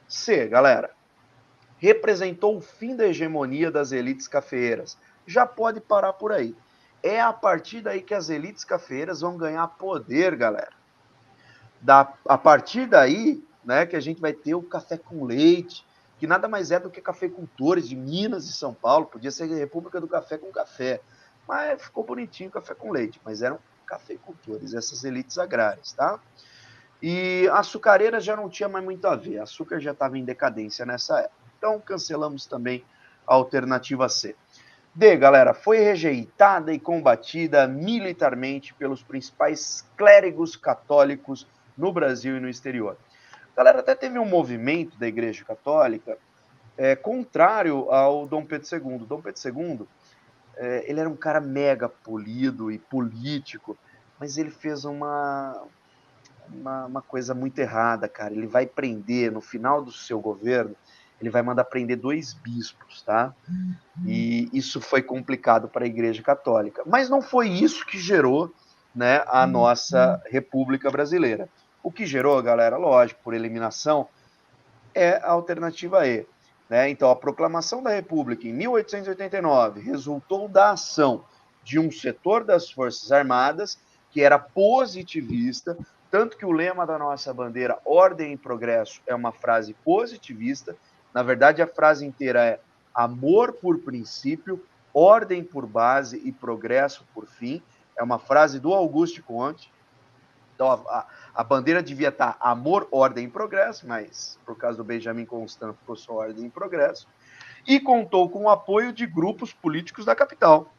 C, galera, representou o fim da hegemonia das elites cafeeiras. Já pode parar por aí. É a partir daí que as elites cafeeiras vão ganhar poder, galera. A partir daí, né, que a gente vai ter o café com leite, que nada mais é do que cafeicultores de Minas e São Paulo, podia ser a República do Café com café, mas ficou bonitinho café com leite, mas eram cafeicultores, essas elites agrárias, tá? E a açucareira já não tinha mais muito a ver, açúcar já estava em decadência nessa época. Então cancelamos também a alternativa C. D, galera, foi rejeitada e combatida militarmente pelos principais clérigos católicos no Brasil e no exterior. Galera, até teve um movimento da Igreja Católica contrário ao Dom Pedro II. Dom Pedro II, ele era um cara mega polido e político, mas ele fez uma coisa muito errada, cara. Ele vai prender, no final do seu governo, ele vai mandar prender 2 bispos, tá? E isso foi complicado para a Igreja Católica. Mas não foi isso que gerou, né, a nossa República Brasileira. O que gerou, galera, lógico, por eliminação, é a alternativa E. Né? Então, a proclamação da República em 1889 resultou da ação de um setor das Forças Armadas que era positivista, tanto que o lema da nossa bandeira, Ordem e Progresso, é uma frase positivista. Na verdade, a frase inteira é amor por princípio, ordem por base e progresso por fim. É uma frase do Auguste Comte. Então, a bandeira devia estar amor, ordem e progresso, mas por causa do Benjamin Constant ficou só ordem e progresso. E contou com o apoio de grupos políticos da capital,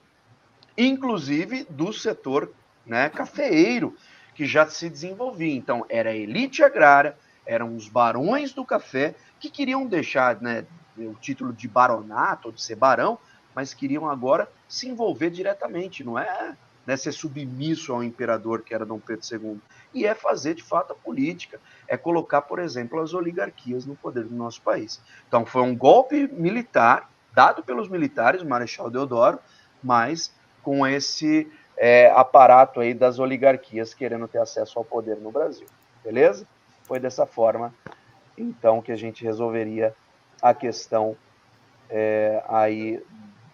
inclusive do setor, né, cafeeiro, que já se desenvolvia. Então, era a elite agrária, eram os barões do café, que queriam deixar, né, o título de baronato, ou de ser barão, mas queriam agora se envolver diretamente, não é, né, ser submisso ao imperador, que era Dom Pedro II, e é fazer, de fato, a política, é colocar, por exemplo, as oligarquias no poder do nosso país. Então, foi um golpe militar, dado pelos militares, o Marechal Deodoro, mas com esse aparato aí das oligarquias querendo ter acesso ao poder no Brasil, beleza? Foi dessa forma, então, que a gente resolveria a questão aí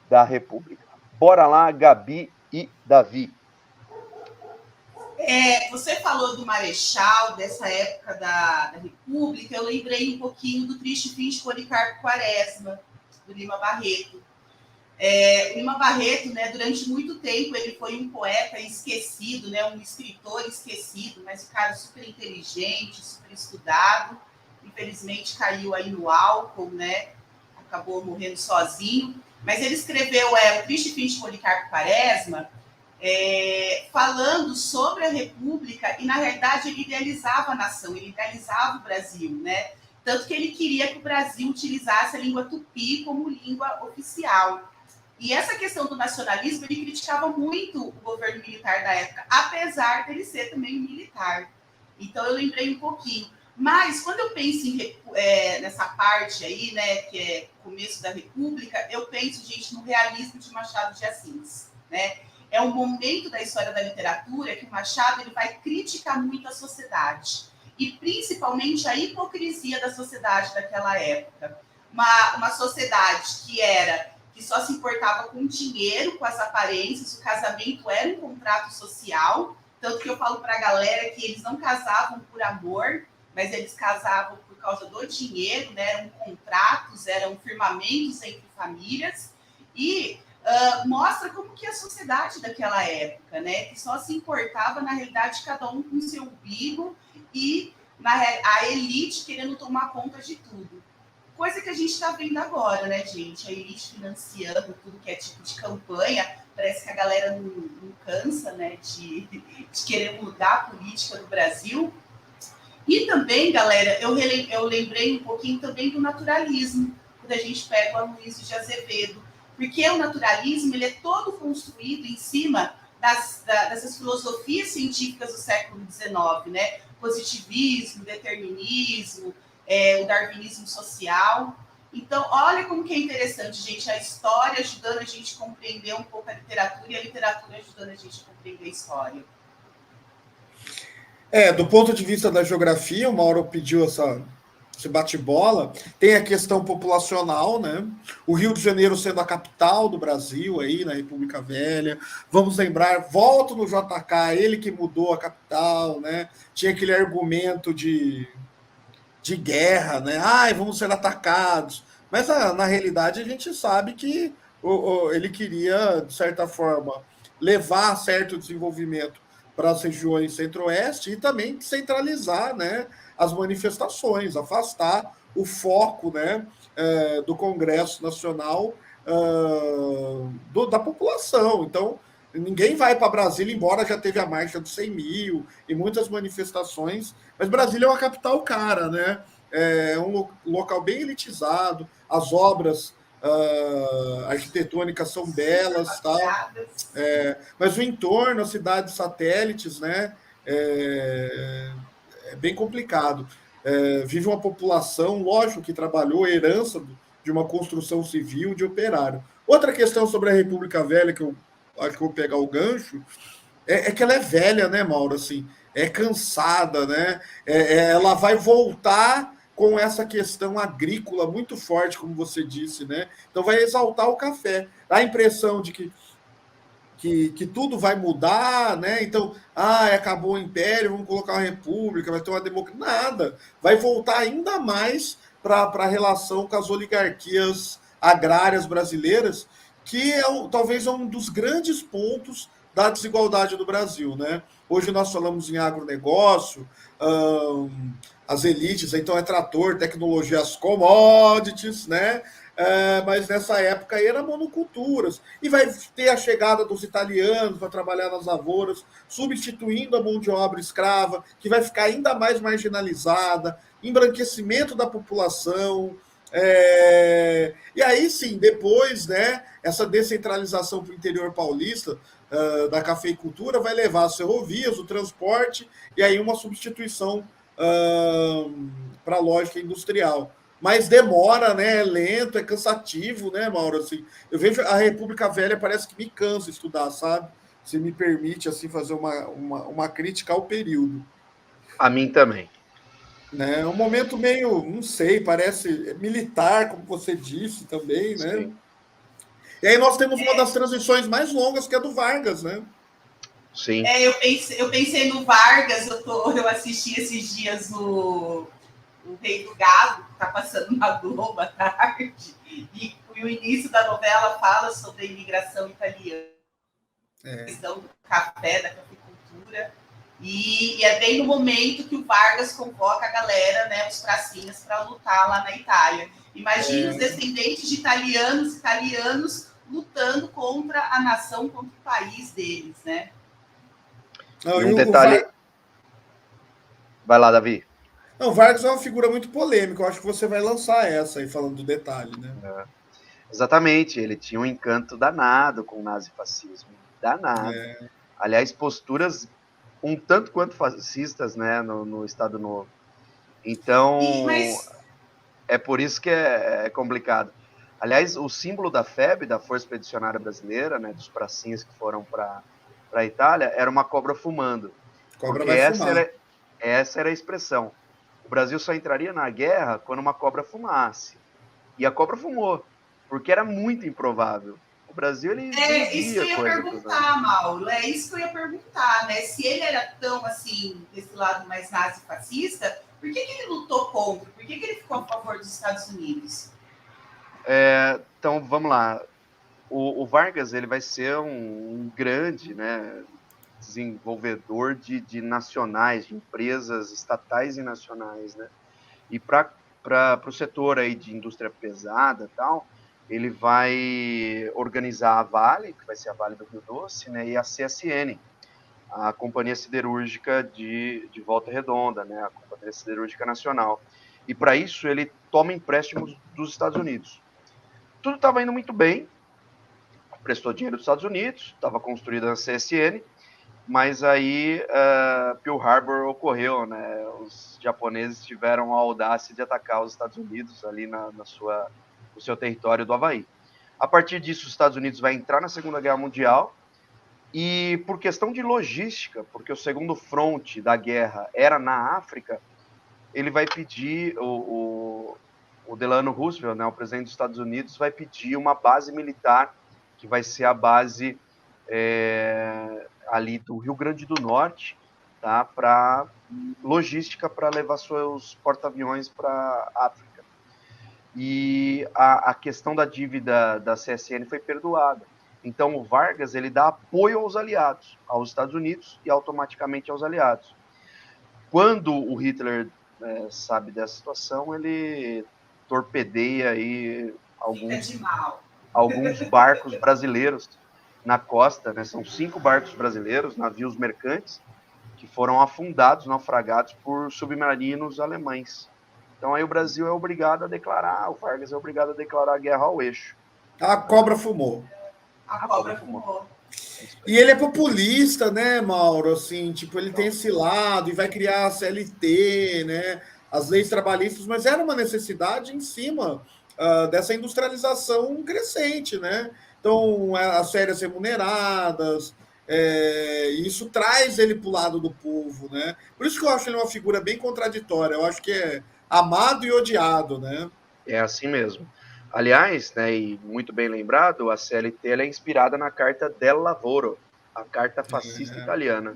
da República. Bora lá, Gabi e Davi. Você falou do Marechal, dessa época da República, eu lembrei um pouquinho do Triste Fim de Policarpo Quaresma, do Lima Barreto. O Lima Barreto, né, durante muito tempo, ele foi um poeta esquecido, né, um escritor esquecido, mas um cara super inteligente, super estudado. Infelizmente caiu aí no álcool, né, acabou morrendo sozinho. Mas ele escreveu o Triste Fim de Policarpo Quaresma, falando sobre a República, e na realidade ele idealizava a nação, ele idealizava o Brasil, né? Tanto que ele queria que o Brasil utilizasse a língua tupi como língua oficial. E essa questão do nacionalismo, ele criticava muito o governo militar da época, apesar dele ser também militar. Então eu lembrei um pouquinho. Mas quando eu penso nessa parte aí, né, que é o começo da República, eu penso, gente, no realismo de Machado de Assis, né? é um momento da história da literatura que o Machado ele vai criticar muito a sociedade, e principalmente a hipocrisia da sociedade daquela época. Uma sociedade que só se importava com dinheiro, com as aparências, o casamento era um contrato social, tanto que eu falo para a galera que eles não casavam por amor, mas eles casavam por causa do dinheiro, né? Eram contratos, eram firmamentos entre famílias, e mostra como que a sociedade daquela época, né? Que só se importava, na realidade, cada um com seu umbigo e a elite querendo tomar conta de tudo. Coisa que a gente está vendo agora, né, gente? A elite financiando tudo que é tipo de campanha. Parece que a galera não cansa, né, de querer mudar a política do Brasil. E também, galera, eu lembrei um pouquinho também do naturalismo, quando a gente pega o Aloysio de Azevedo. Porque o naturalismo ele é todo construído em cima dessas filosofias científicas do século XIX, né? Positivismo, determinismo, o darwinismo social. Então, olha como que é interessante, gente, a história ajudando a gente a compreender um pouco a literatura e a literatura ajudando a gente a compreender a história. Do ponto de vista da geografia, o Mauro pediu esse bate-bola, tem a questão populacional, né? O Rio de Janeiro sendo a capital do Brasil, aí, na República Velha. Vamos lembrar, volto no JK, ele que mudou a capital, né? Tinha aquele argumento de guerra, né? Ai, vamos ser atacados. Mas na realidade a gente sabe que ele queria, de certa forma, levar certo desenvolvimento para as regiões centro-oeste e também centralizar, né, as manifestações, afastar o foco, né, do Congresso Nacional da população. Então, ninguém vai para Brasília, embora já teve a marcha dos 100 mil e muitas manifestações, mas Brasília é uma capital cara, né? É um local bem elitizado, as obras arquitetônicas são belas, tal. Mas o entorno, as cidades satélites, né, é bem complicado. Vive uma população, lógico, que trabalhou, herança de uma construção civil, de operário. Outra questão sobre a República Velha, que eu acho que vou pegar o gancho, é que ela é velha, né, Mauro? Assim, é cansada, né? Ela vai voltar com essa questão agrícola muito forte, como você disse, né? Então vai exaltar o café. Dá a impressão de que tudo vai mudar, né? Então, acabou o império, vamos colocar uma república, vai ter uma democracia. Nada. Vai voltar ainda mais para a relação com as oligarquias agrárias brasileiras, que talvez é um dos grandes pontos da desigualdade do Brasil, né? Hoje nós falamos em agronegócio, as elites, então é trator, tecnologia, as commodities, né? Mas nessa época aí era monoculturas. E vai ter a chegada dos italianos para trabalhar nas lavouras, substituindo a mão de obra escrava, que vai ficar ainda mais marginalizada, embranquecimento da população. E aí sim, depois, né, essa descentralização para o interior paulista da cafeicultura vai levar as ferrovias, o transporte, e aí uma substituição para a lógica industrial. Mas demora, né? É lento, é cansativo, né, Mauro? Assim, eu vejo a República Velha, parece que me cansa estudar, sabe? Se me permite assim fazer uma crítica ao período. A mim também. Né? É um momento meio, não sei, parece militar, como você disse também, né? Sim. E aí nós temos uma das transições mais longas, que é a do Vargas, né? Sim. Eu pensei no Vargas, eu assisti esses dias o Rei do Gado, que está passando na Globo à tarde, e o início da novela fala sobre a imigração italiana, a questão do café, da cafeicultura, e é bem no momento que o Vargas convoca a galera, né, os pracinhas, para lutar lá na Itália. Imagina os descendentes de italianos lutando contra a nação, contra o país deles, né? Não, um detalhe... Vai lá, Davi. Não, Vargas é uma figura muito polêmica. Eu acho que você vai lançar essa aí, falando do detalhe, né? Exatamente. Ele tinha um encanto danado com o nazifascismo. Danado. Aliás, posturas um tanto quanto fascistas, né, no Estado Novo. Então, é por isso que é complicado. Aliás, o símbolo da FEB, da Força Expedicionária Brasileira, né, dos pracinhas que foram para a Itália, era uma cobra fumando. Cobra Porque vai fumar. essa era a expressão. O Brasil só entraria na guerra quando uma cobra fumasse. E a cobra fumou, porque era muito improvável. O Brasil, ele É isso que eu vendia ia coisa para os anos. perguntar, Mauro. É isso que eu ia perguntar, né? Se ele era tão assim, desse lado mais nazi-fascista, por que ele lutou contra? Por que ele ficou a favor dos Estados Unidos? Então, vamos lá. O Vargas, ele vai ser um grande, né, desenvolvedor de nacionais, de empresas estatais e nacionais, né? E para o setor aí de indústria pesada e tal, ele vai organizar a Vale, que vai ser a Vale do Rio Doce, né, e a CSN, a Companhia Siderúrgica de Volta Redonda, né, a Companhia Siderúrgica Nacional. E para isso ele toma empréstimos dos Estados Unidos. Tudo estava indo muito bem, prestou dinheiro dos Estados Unidos, estava construída a CSN, mas aí Pearl Harbor ocorreu, né? Os japoneses tiveram a audácia de atacar os Estados Unidos ali no seu território do Havaí. A partir disso, os Estados Unidos vai entrar na Segunda Guerra Mundial e, por questão de logística, porque o segundo fronte da guerra era na África, ele vai pedir, o Delano Roosevelt, né, o presidente dos Estados Unidos, vai pedir uma base militar, que vai ser a base ali do Rio Grande do Norte, tá, para logística para levar seus porta-aviões para a África. E a questão da dívida da CSN foi perdoada. Então o Vargas ele dá apoio aos aliados, aos Estados Unidos e automaticamente aos aliados. Quando o Hitler sabe dessa situação, ele torpedeia aí alguns barcos brasileiros na costa, né? São 5 barcos brasileiros, navios mercantes, que foram afundados, naufragados por submarinos alemães. Então aí o Brasil é obrigado a declarar, o Vargas é obrigado a declarar guerra ao eixo. A cobra fumou. A cobra fumou. E ele é populista, né, Mauro? Assim, tipo, ele tem esse lado e vai criar a CLT, né? As leis trabalhistas, mas era uma necessidade em cima dessa industrialização crescente, né? Então, as férias remuneradas, isso traz ele para o lado do povo, né? Por isso que eu acho ele uma figura bem contraditória. Eu acho que é amado e odiado, né? É assim mesmo. Aliás, né, e muito bem lembrado, a CLT ela é inspirada na Carta del Lavoro, a carta fascista italiana.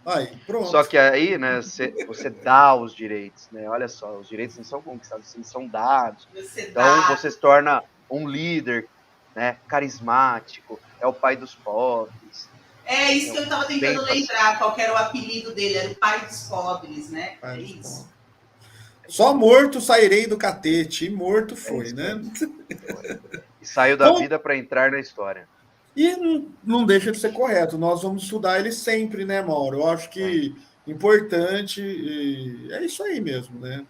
Aí, pronto. Só que aí, né, você dá os direitos, né? Olha só, os direitos não são conquistados, eles são dados. Então você se torna um líder, né, carismático, é o pai dos pobres. É isso que eu estava tentando lembrar, qual que era o apelido dele, era o pai dos pobres, né? É isso. Só morto sairei do catete, e morto foi, né? E saiu da vida para entrar na história. E não deixa de ser correto. Nós vamos estudar ele sempre, né, Mauro? Eu acho que importante. E é isso aí mesmo, né?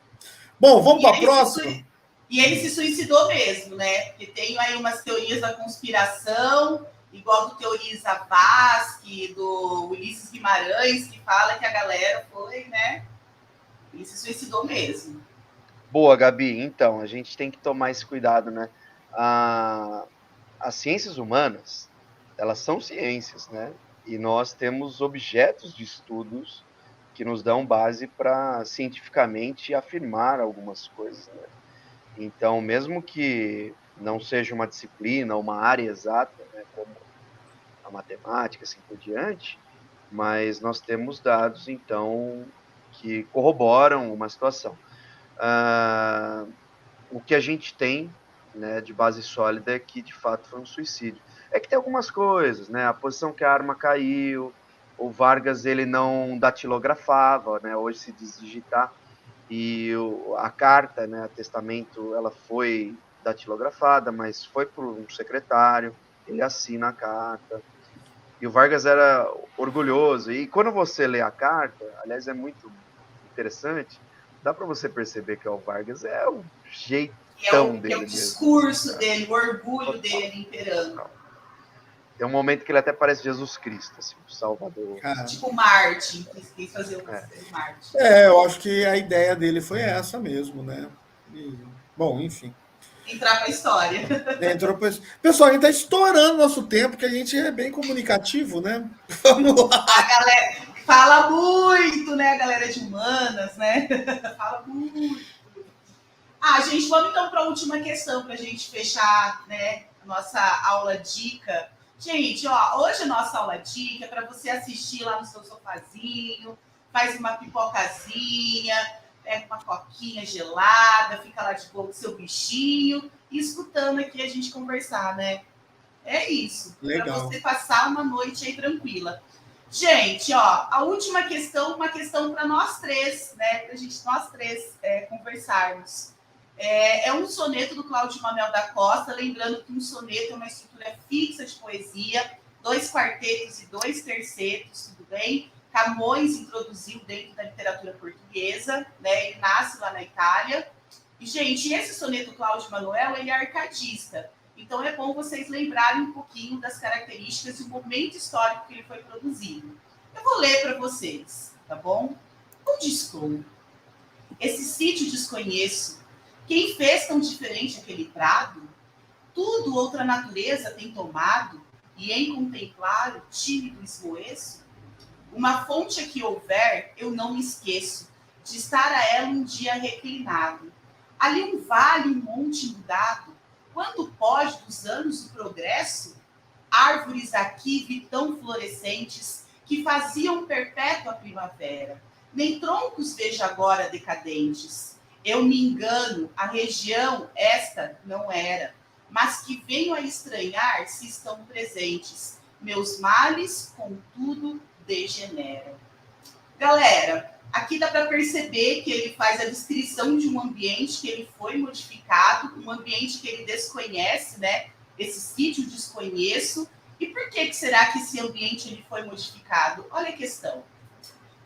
Bom, vamos para a próxima? E ele se suicidou mesmo, né? Porque tem aí umas teorias da conspiração, igual do Teorias Zavascki, do Ulisses Guimarães, que fala que a galera foi, né? Ele se suicidou mesmo. Boa, Gabi. Então, a gente tem que tomar esse cuidado, né? As ciências humanas, elas são ciências, né? E nós temos objetos de estudos que nos dão base para cientificamente afirmar algumas coisas, né? Então, mesmo que não seja uma disciplina, uma área exata, né, como a matemática, assim por diante, mas nós temos dados, então, que corroboram uma situação. O que a gente tem, né, de base sólida é que, de fato, foi um suicídio. É que tem algumas coisas, né? A posição que a arma caiu, o Vargas ele não datilografava, né? Hoje se diz digitar, e a carta, né, a testamento, ela foi datilografada, mas foi por um secretário, ele assina a carta. E o Vargas era orgulhoso. E quando você lê a carta, aliás, é muito interessante, dá para você perceber que o Vargas é o jeitão dele. É o discurso dele, o orgulho dele imperando. Tem um momento que ele até parece Jesus Cristo, assim, o Salvador. Tipo Martin, que quis fazer o Martin. Eu acho que a ideia dele foi essa mesmo, né? Bom, enfim. Entrar para a história. Pessoal, a gente está estourando nosso tempo, que a gente é bem comunicativo, né? Vamos lá. A galera fala muito, né? A galera de humanas, né? Fala muito. Gente, vamos então para a última questão para a gente fechar, né? A nossa aula dica. Gente, hoje a nossa aula dica é para você assistir lá no seu sofazinho, faz uma pipocazinha, pega uma coquinha gelada, fica lá de boa com seu bichinho e escutando aqui a gente conversar, né? É isso. Para você passar uma noite aí tranquila. Gente, a última questão, uma questão para nós três, né? Para nós três conversarmos. É um soneto do Cláudio Manuel da Costa, lembrando que um soneto é uma estrutura fixa de poesia, 2 quartetos e 2 tercetos, tudo bem? Camões introduziu dentro da literatura portuguesa, né? Ele nasce lá na Itália. E, gente, esse soneto do Cláudio Manuel, ele é arcadista. Então, é bom vocês lembrarem um pouquinho das características e o momento histórico que ele foi produzido. Eu vou ler para vocês, tá bom? Onde estou? Esse sítio desconheço. Quem fez tão diferente aquele prado? Tudo outra natureza tem tomado, e em contemplar o tímido esmoeço? Uma fonte aqui houver, eu não me esqueço de estar a ela um dia reclinado. Ali um vale, um monte mudado, quando pode dos anos do progresso? Árvores aqui vi tão florescentes, que faziam perpétua primavera. Nem troncos vejo agora decadentes. Eu me engano, a região esta não era, mas que venho a estranhar se estão presentes. Meus males, contudo, degeneram. Galera, aqui dá para perceber que ele faz a descrição de um ambiente que ele foi modificado, um ambiente que ele desconhece, né? Esse sítio desconheço. E por que será que esse ambiente ele foi modificado? Olha a questão.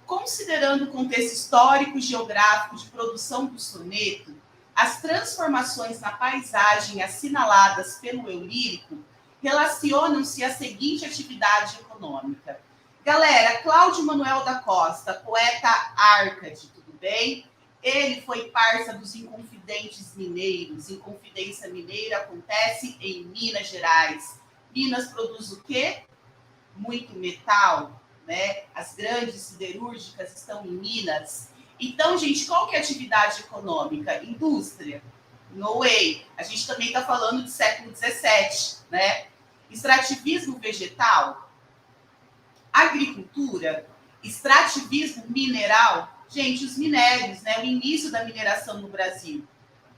Considerando o contexto histórico e geográfico de produção do soneto, as transformações na paisagem assinaladas pelo eu lírico relacionam-se à seguinte atividade econômica. Galera, Cláudio Manuel da Costa, poeta Árcade, tudo bem? Ele foi parça dos Inconfidentes Mineiros. Inconfidência Mineira acontece em Minas Gerais. Minas produz o quê? Muito metal. Né? As grandes siderúrgicas estão em Minas. Então, gente, qual que é a atividade econômica? Indústria. No way. A gente também está falando de século XVII, né? Extrativismo vegetal, agricultura, extrativismo mineral. Gente, os minérios, né? O início da mineração no Brasil.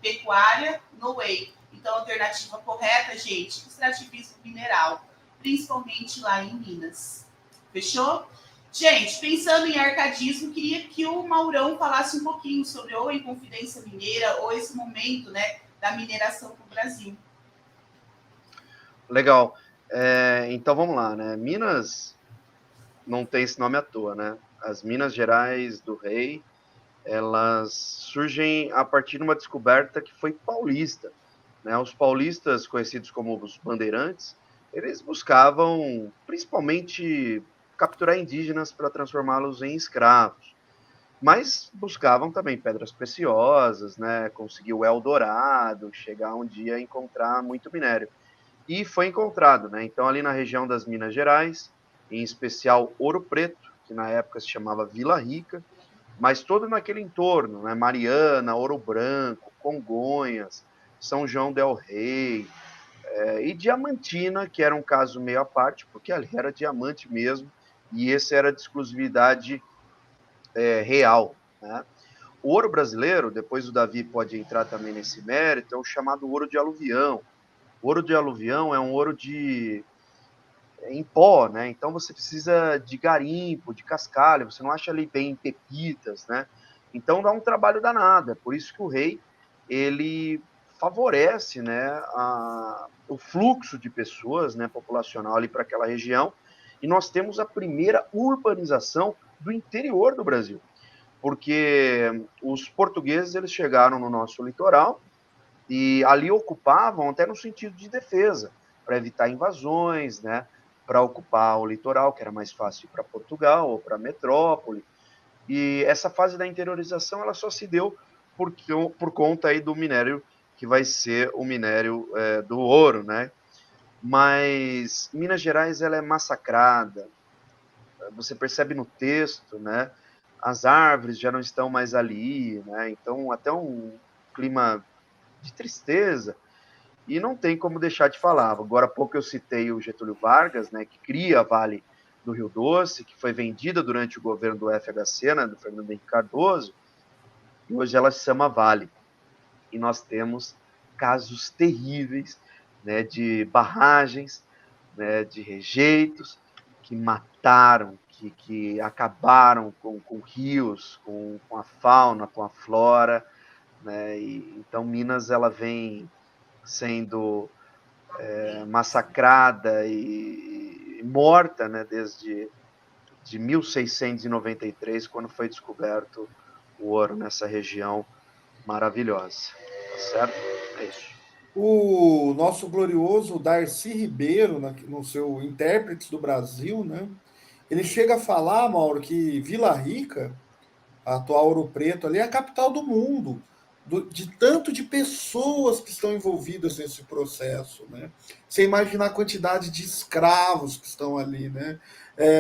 Pecuária, no way. Então, a alternativa correta, gente, extrativismo mineral, principalmente lá em Minas. Fechou? Gente, pensando em arcadismo, queria que o Maurão falasse um pouquinho sobre ou a Inconfidência Mineira ou esse momento, né, da mineração no Brasil. Legal. Então vamos lá, né? Minas não tem esse nome à toa, né? As Minas Gerais do Rei, elas surgem a partir de uma descoberta que foi paulista, né? Os paulistas, conhecidos como os bandeirantes, eles buscavam principalmente capturar indígenas para transformá-los em escravos, mas buscavam também pedras preciosas, né? Conseguir o Eldorado, chegar um dia a encontrar muito minério. E foi encontrado, né? Então, ali na região das Minas Gerais, em especial Ouro Preto, que na época se chamava Vila Rica, mas todo naquele entorno, né? Mariana, Ouro Branco, Congonhas, São João del Rei, e Diamantina, que era um caso meio à parte, porque ali era diamante mesmo, e esse era de exclusividade real, né? O ouro brasileiro, depois o Davi pode entrar também nesse mérito, é o chamado ouro de aluvião. O ouro de aluvião é um ouro em pó, né? Então você precisa de garimpo, de cascalho, você não acha ali bem pepitas, né? Então dá um trabalho danado. É por isso que o rei ele favorece, né, o fluxo de pessoas, né, populacional ali para aquela região. E nós temos a primeira urbanização do interior do Brasil, porque os portugueses eles chegaram no nosso litoral e ali ocupavam até no sentido de defesa, para evitar invasões, né, para ocupar o litoral, que era mais fácil ir para Portugal ou para a metrópole. E essa fase da interiorização ela só se deu por conta aí do minério que vai ser o minério do ouro, né? Mas Minas Gerais ela é massacrada, você percebe no texto, né? As árvores já não estão mais ali, né? Então até um clima de tristeza, e não tem como deixar de falar. Agora há pouco eu citei o Getúlio Vargas, né, que cria a Vale do Rio Doce, que foi vendida durante o governo do FHC, né, do Fernando Henrique Cardoso, e hoje ela se chama Vale. E nós temos casos terríveis, né, de barragens, né, de rejeitos, que mataram, que acabaram com rios, com a fauna, com a flora, né? E, então Minas ela vem sendo massacrada e morta, né, desde de 1693, quando foi descoberto o ouro nessa região maravilhosa. Tá certo? É isso. O nosso glorioso Darcy Ribeiro, no seu Intérpretes do Brasil, né? Ele chega a falar, Mauro, que Vila Rica, a atual Ouro Preto, ali é a capital do mundo, de tanto de pessoas que estão envolvidas nesse processo, né? Você imagina a quantidade de escravos que estão ali, né?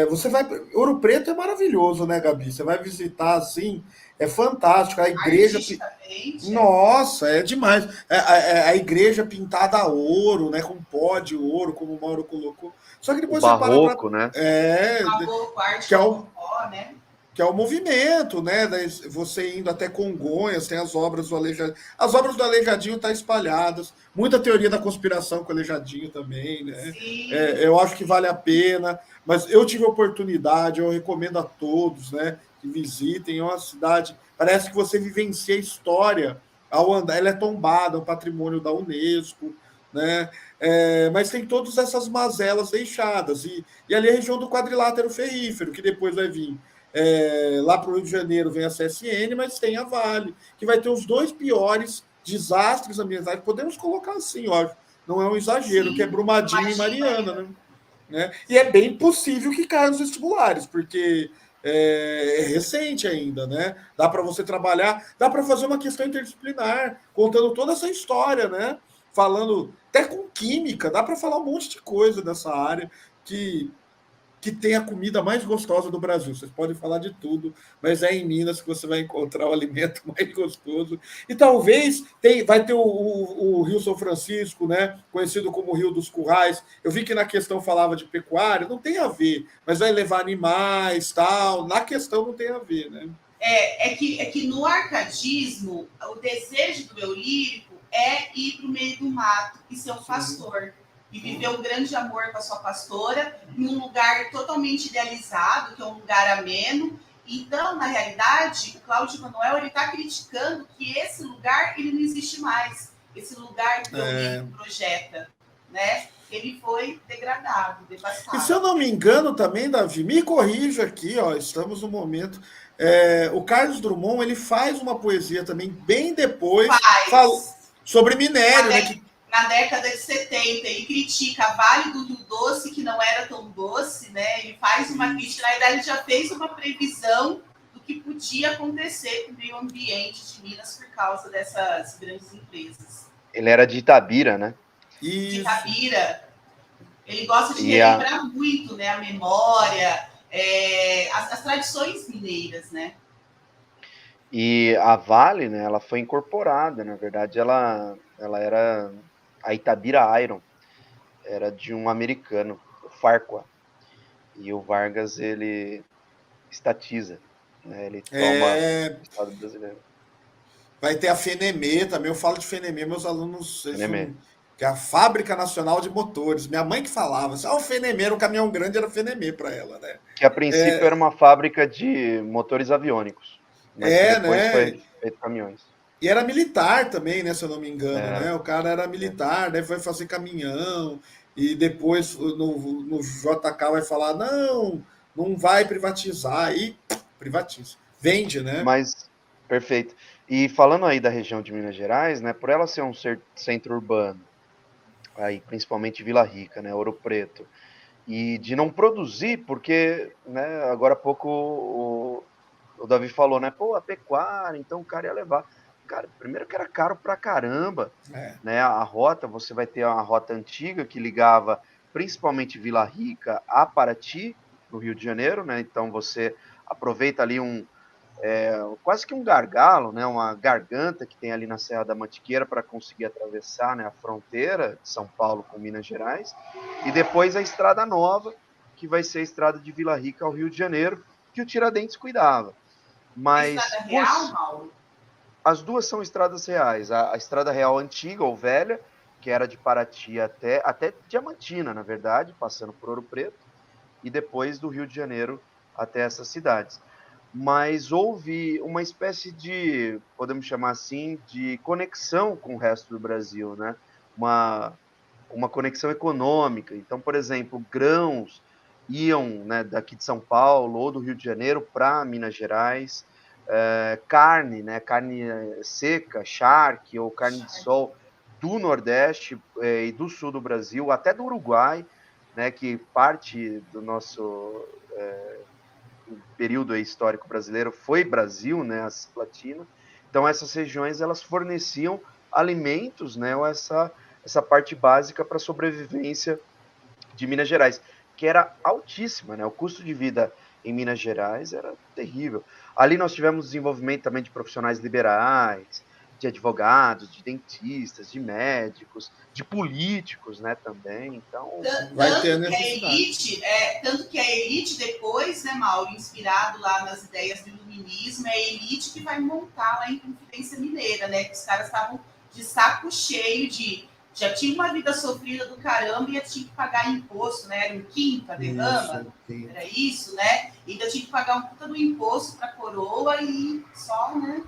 Você vai, Ouro Preto é maravilhoso, né, Gabi? Você vai visitar assim, é fantástico. A igreja, Artisticamente, nossa, é demais. A igreja pintada a ouro, né? Com pó de ouro, como o Mauro colocou. Só que O depois você para para. barroco, né? uma boa Que arte é o, rococó, né? que é o movimento, né? Você indo até Congonhas, tem as obras do Aleijadinho. As obras do Aleijadinho estão espalhadas. Muita teoria da conspiração com o Aleijadinho também, né? Sim. Eu acho que vale a pena. Mas eu tive a oportunidade, eu recomendo a todos, né? Que visitem. É uma cidade. Parece que você vivencia a história ao andar. Ela é tombada, é um patrimônio da Unesco, né? Mas tem todas essas mazelas deixadas. E ali é a região do quadrilátero ferrífero, que depois vai vir lá para o Rio de Janeiro vem a CSN, mas tem a Vale, que vai ter os dois piores desastres ambientais. Podemos colocar assim, ó, não é um exagero, que é Sim, Brumadinho e imagina Mariana, ainda. né? E é bem possível que caia nos vestibulares, porque é recente ainda, né? Dá para você trabalhar, dá para fazer uma questão interdisciplinar, contando toda essa história, né? Falando até com química, dá para falar um monte de coisa dessa área que tem a comida mais gostosa do Brasil. Vocês podem falar de tudo, mas é em Minas que você vai encontrar o alimento mais gostoso. E talvez vai ter o Rio São Francisco, né? Conhecido como Rio dos Currais. Eu vi que na questão falava de pecuária, não tem a ver, mas vai levar animais, tal. Na questão não tem a ver, né? É que no arcadismo, o desejo do eu lírico é ir para o meio do mato e ser um pastor. E viver um grande amor com a sua pastora, em um lugar totalmente idealizado, que é um lugar ameno. Então, na realidade, o Cláudio Manuel está criticando que esse lugar ele não existe mais. Esse lugar que o lírico projeta, né? Ele foi degradado, devastado. E se eu não me engano também, Davi, me corrija aqui, ó, estamos no momento. O Carlos Drummond ele faz uma poesia também bem depois sobre minério, né? Na década de 70, ele critica a Vale do Rio Doce, que não era tão doce, né? Ele faz uma crítica, na verdade, ele já fez uma previsão do que podia acontecer com o meio ambiente de Minas por causa dessas grandes empresas. Ele era de Itabira, né? De Itabira. Ele gosta de relembrar muito, né? A memória, as tradições mineiras, né? E a Vale, né, ela foi incorporada, na verdade, ela era a Itabira Iron, era de um americano, o Farquhar, e o Vargas, ele estatiza, né, ele toma o Estado brasileiro. Vai ter a FENEME também, eu falo de FENEME, meus alunos, que é a Fábrica Nacional de Motores, minha mãe que falava, o FENEME era um caminhão grande, era FENEME para ela, né? Que a princípio era uma fábrica de motores aviônicos, mas que depois foi feito caminhões. E era militar também, né? Se eu não me engano, né? O cara era militar, daí foi fazer caminhão, e depois no JK vai falar: não vai privatizar, e privatiza. Vende, né? Mas, perfeito. E falando aí da região de Minas Gerais, né? Por ela ser um centro urbano, aí principalmente Vila Rica, né? Ouro Preto, e de não produzir, porque, né? Agora há pouco o Davi falou, né? Pô, a pecuária, então o cara ia levar. cara, primeiro que era caro pra caramba, É. né? A rota, você vai ter uma rota antiga que ligava principalmente Vila Rica a Paraty, no Rio de Janeiro, né? Então você aproveita ali quase que um gargalo, né? Uma garganta que tem ali na Serra da Mantiqueira para conseguir atravessar, né, a fronteira de São Paulo com Minas Gerais. E depois a Estrada Nova, que vai ser a estrada de Vila Rica ao Rio de Janeiro, que o Tiradentes cuidava. A Mas Estrada Real, Mauro? as duas são estradas reais. A Estrada Real antiga ou velha, que era de Paraty até Diamantina, na verdade, passando por Ouro Preto, e depois do Rio de Janeiro até essas cidades. Mas houve uma espécie de, podemos chamar assim, de conexão com o resto do Brasil, né? Uma conexão econômica. Então, por exemplo, grãos iam, né, daqui de São Paulo ou do Rio de Janeiro para Minas Gerais, carne, né, carne seca, charque ou carne de sol do Nordeste e do Sul do Brasil, até do Uruguai, né, que parte do nosso período histórico brasileiro foi Brasil, né, a Cisplatina. Então essas regiões elas forneciam alimentos, né, ou essa parte básica para a sobrevivência de Minas Gerais, que era altíssima, né? O custo de vida em Minas Gerais era terrível. Ali nós tivemos desenvolvimento também de profissionais liberais, de advogados, de dentistas, de médicos, de políticos, né, também. Então, Vai ter Tanto que a necessidade. elite, tanto que a elite depois, né, Mauro, inspirado lá nas ideias do iluminismo, é a elite que vai montar lá em Confidência Mineira, né? Que os caras estavam de saco cheio já tinha uma vida sofrida do caramba e tinha que pagar imposto, né? Era um quinto a derrama, era isso, né? E ainda tinha que pagar um puta do imposto para a coroa e só, né?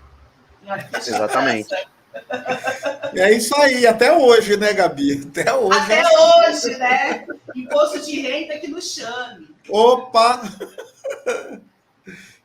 E olha que exatamente. É isso aí, até hoje, né, Gabi? Até hoje. Até hoje, né? Imposto de renda que nos chame. Opa!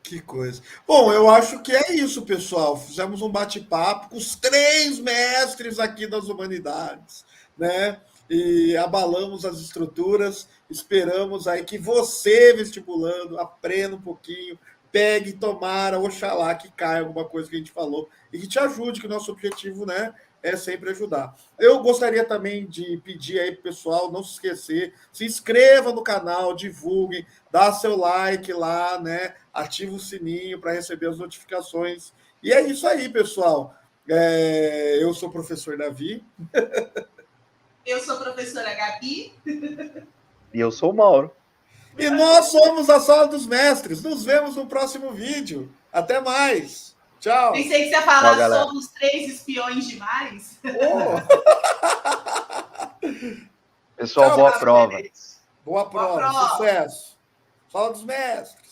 Que coisa. Bom, eu acho que é isso, pessoal. Fizemos um bate-papo com os 3 mestres aqui das humanidades, né? E abalamos as estruturas. Esperamos aí que você, vestibulando, aprenda um pouquinho, pegue, tomara, oxalá que caia alguma coisa que a gente falou e que te ajude, que o nosso objetivo, né, é sempre ajudar. Eu gostaria também de pedir aí pro pessoal não se esquecer, se inscreva no canal, divulgue, dá seu like lá, né? Ativa o sininho para receber as notificações. E é isso aí, pessoal. Eu sou o professor Davi. Eu sou a professora Gabi. E eu sou o Mauro. E nós somos a Sala dos Mestres. Nos vemos no próximo vídeo. Até mais. Tchau. Pensei que você ia falar somos 3 espiões demais. Oh. Pessoal, Tchau, boa prova. Boa prova. Sucesso. Sala dos Mestres.